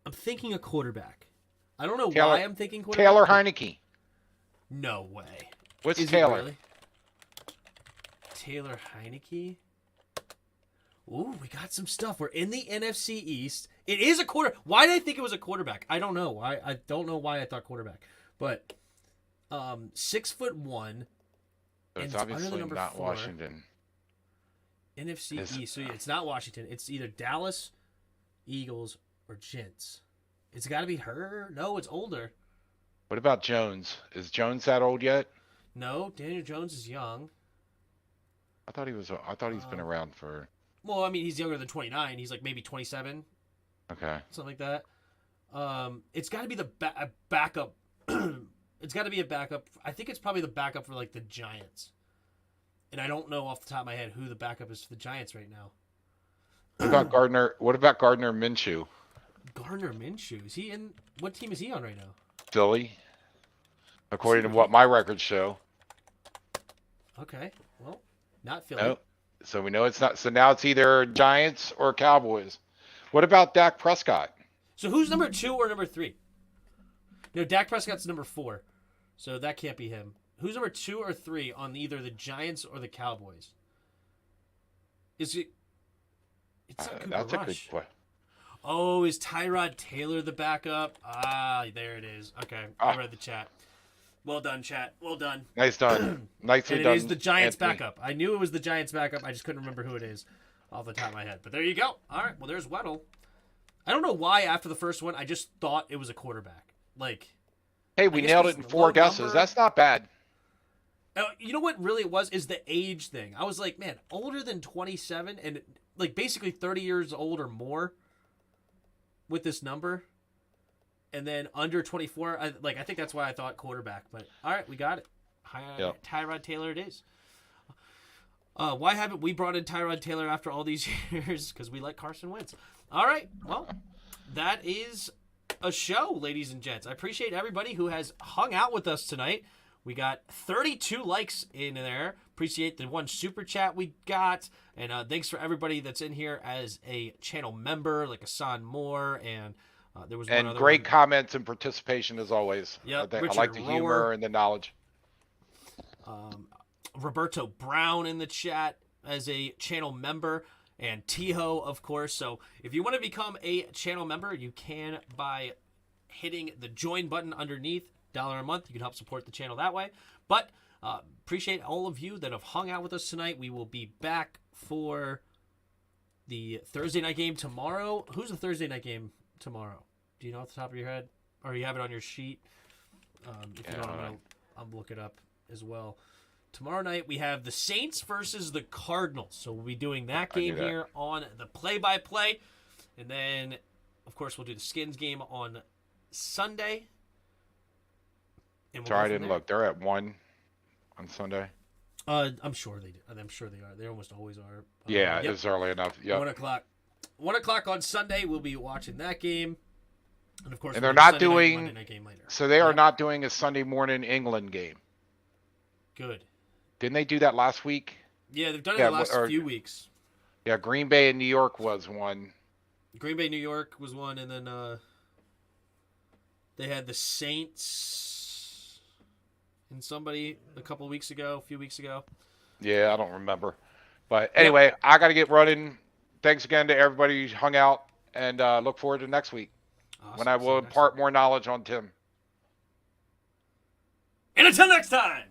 I'm thinking a quarterback. I don't know why I'm thinking quarterback. Taylor Heineke. No way. What's Is Taylor? Really? Taylor Heineke. Ooh, we got some stuff. We're in the NFC East. It is a quarter. Why did I think it was a quarterback? I don't know. I don't know why I thought quarterback. But 6'1". So it's and obviously number not 4. Washington. NFC East. So it's not Washington. It's either Dallas, Eagles, or Gents. It's got to be her. No, it's older. What about Jones? Is Jones that old yet? No, Daniel Jones is young. I thought he was. I thought he's been around for. Well, I mean, he's younger than 29. He's like maybe 27. Okay. Something like that. It's got to be the backup It's got to be a backup. I think it's probably the backup for like the Giants. And I don't know off the top of my head who the backup is for the Giants right now. What about Gardner? What about Gardner Minshew? Gardner Minshew. Is he in? What team is he on right now? Philly, according to what my records show. Okay, well, not Philly. No, so we know it's not. So now it's either Giants or Cowboys. What about Dak Prescott? So who's number 2 or number 3? No, Dak Prescott's number 4, so that can't be him. Who's number 2 or 3 on either the Giants or the Cowboys? Is it? It's not Cooper That's Rush. a good point. Oh, is Tyrod Taylor the backup? Ah, there it is. Okay, I read the chat. Well done, chat. Well done. Nice done. Nicely And done. it is the Giants Anthony. backup. I knew it was the Giants backup. I just couldn't remember who it is off the top of my head. But there you go. All right. Well, there's Weddle. I don't know why after the first one I just thought it was a quarterback. Like, Hey, we guess nailed it's it in the 4 low guesses. number. That's not bad. you know what really it was is the age thing. I was like, man, older than 27 and like basically 30 years old or more with this number. And then under 24, I think that's why I thought quarterback. But all right, we got it. Yep. Tyrod Taylor it is. Why haven't we brought in Tyrod Taylor after all these years? Because we let Carson Wentz. All right, well, that is a show, ladies and gents. I appreciate everybody who has hung out with us tonight. We got 32 likes in there. Appreciate the one super chat we got. And thanks for everybody that's in here as a channel member, like Asan Moore and... there was one And other great one. comments and participation as always. Yep, I Richard like the Rower. humor and the knowledge. Roberto Brown in the chat as a channel member, and Tiho, of course. So if you want to become a channel member, you can by hitting the join button underneath. $1 a month. You can help support the channel that way. But appreciate all of you that have hung out with us tonight. We will be back for the Thursday night game tomorrow. Who's the Thursday night game tomorrow? Do you know off the top of your head? Or you have it on your sheet? If you don't, I'll look it up as well. Tomorrow night we have the Saints versus the Cardinals. So we'll be doing that game here on the play-by-play. And then, of course, we'll do the Skins game on Sunday. And we'll Sorry, I didn't look. They're at 1 on Sunday. I'm sure they do. I'm sure they are. They almost always are. Yeah, yep. it's early enough. Yep. 1 o'clock. 1 o'clock on Sunday. We'll be watching that game. And of course, And we'll they're do not Sunday night, doing. Monday night game later. So they are not doing a Sunday morning England game. Good. Didn't they do that last week? Yeah, they've done it the last few weeks. Yeah, Green Bay and New York was one. Green Bay, New York was one, and then they had the Saints and somebody a few weeks ago. Yeah, I don't remember. But anyway, I got to get running. Thanks again to everybody who hung out, and look forward to next week when I will impart more knowledge on Tim. And until next time!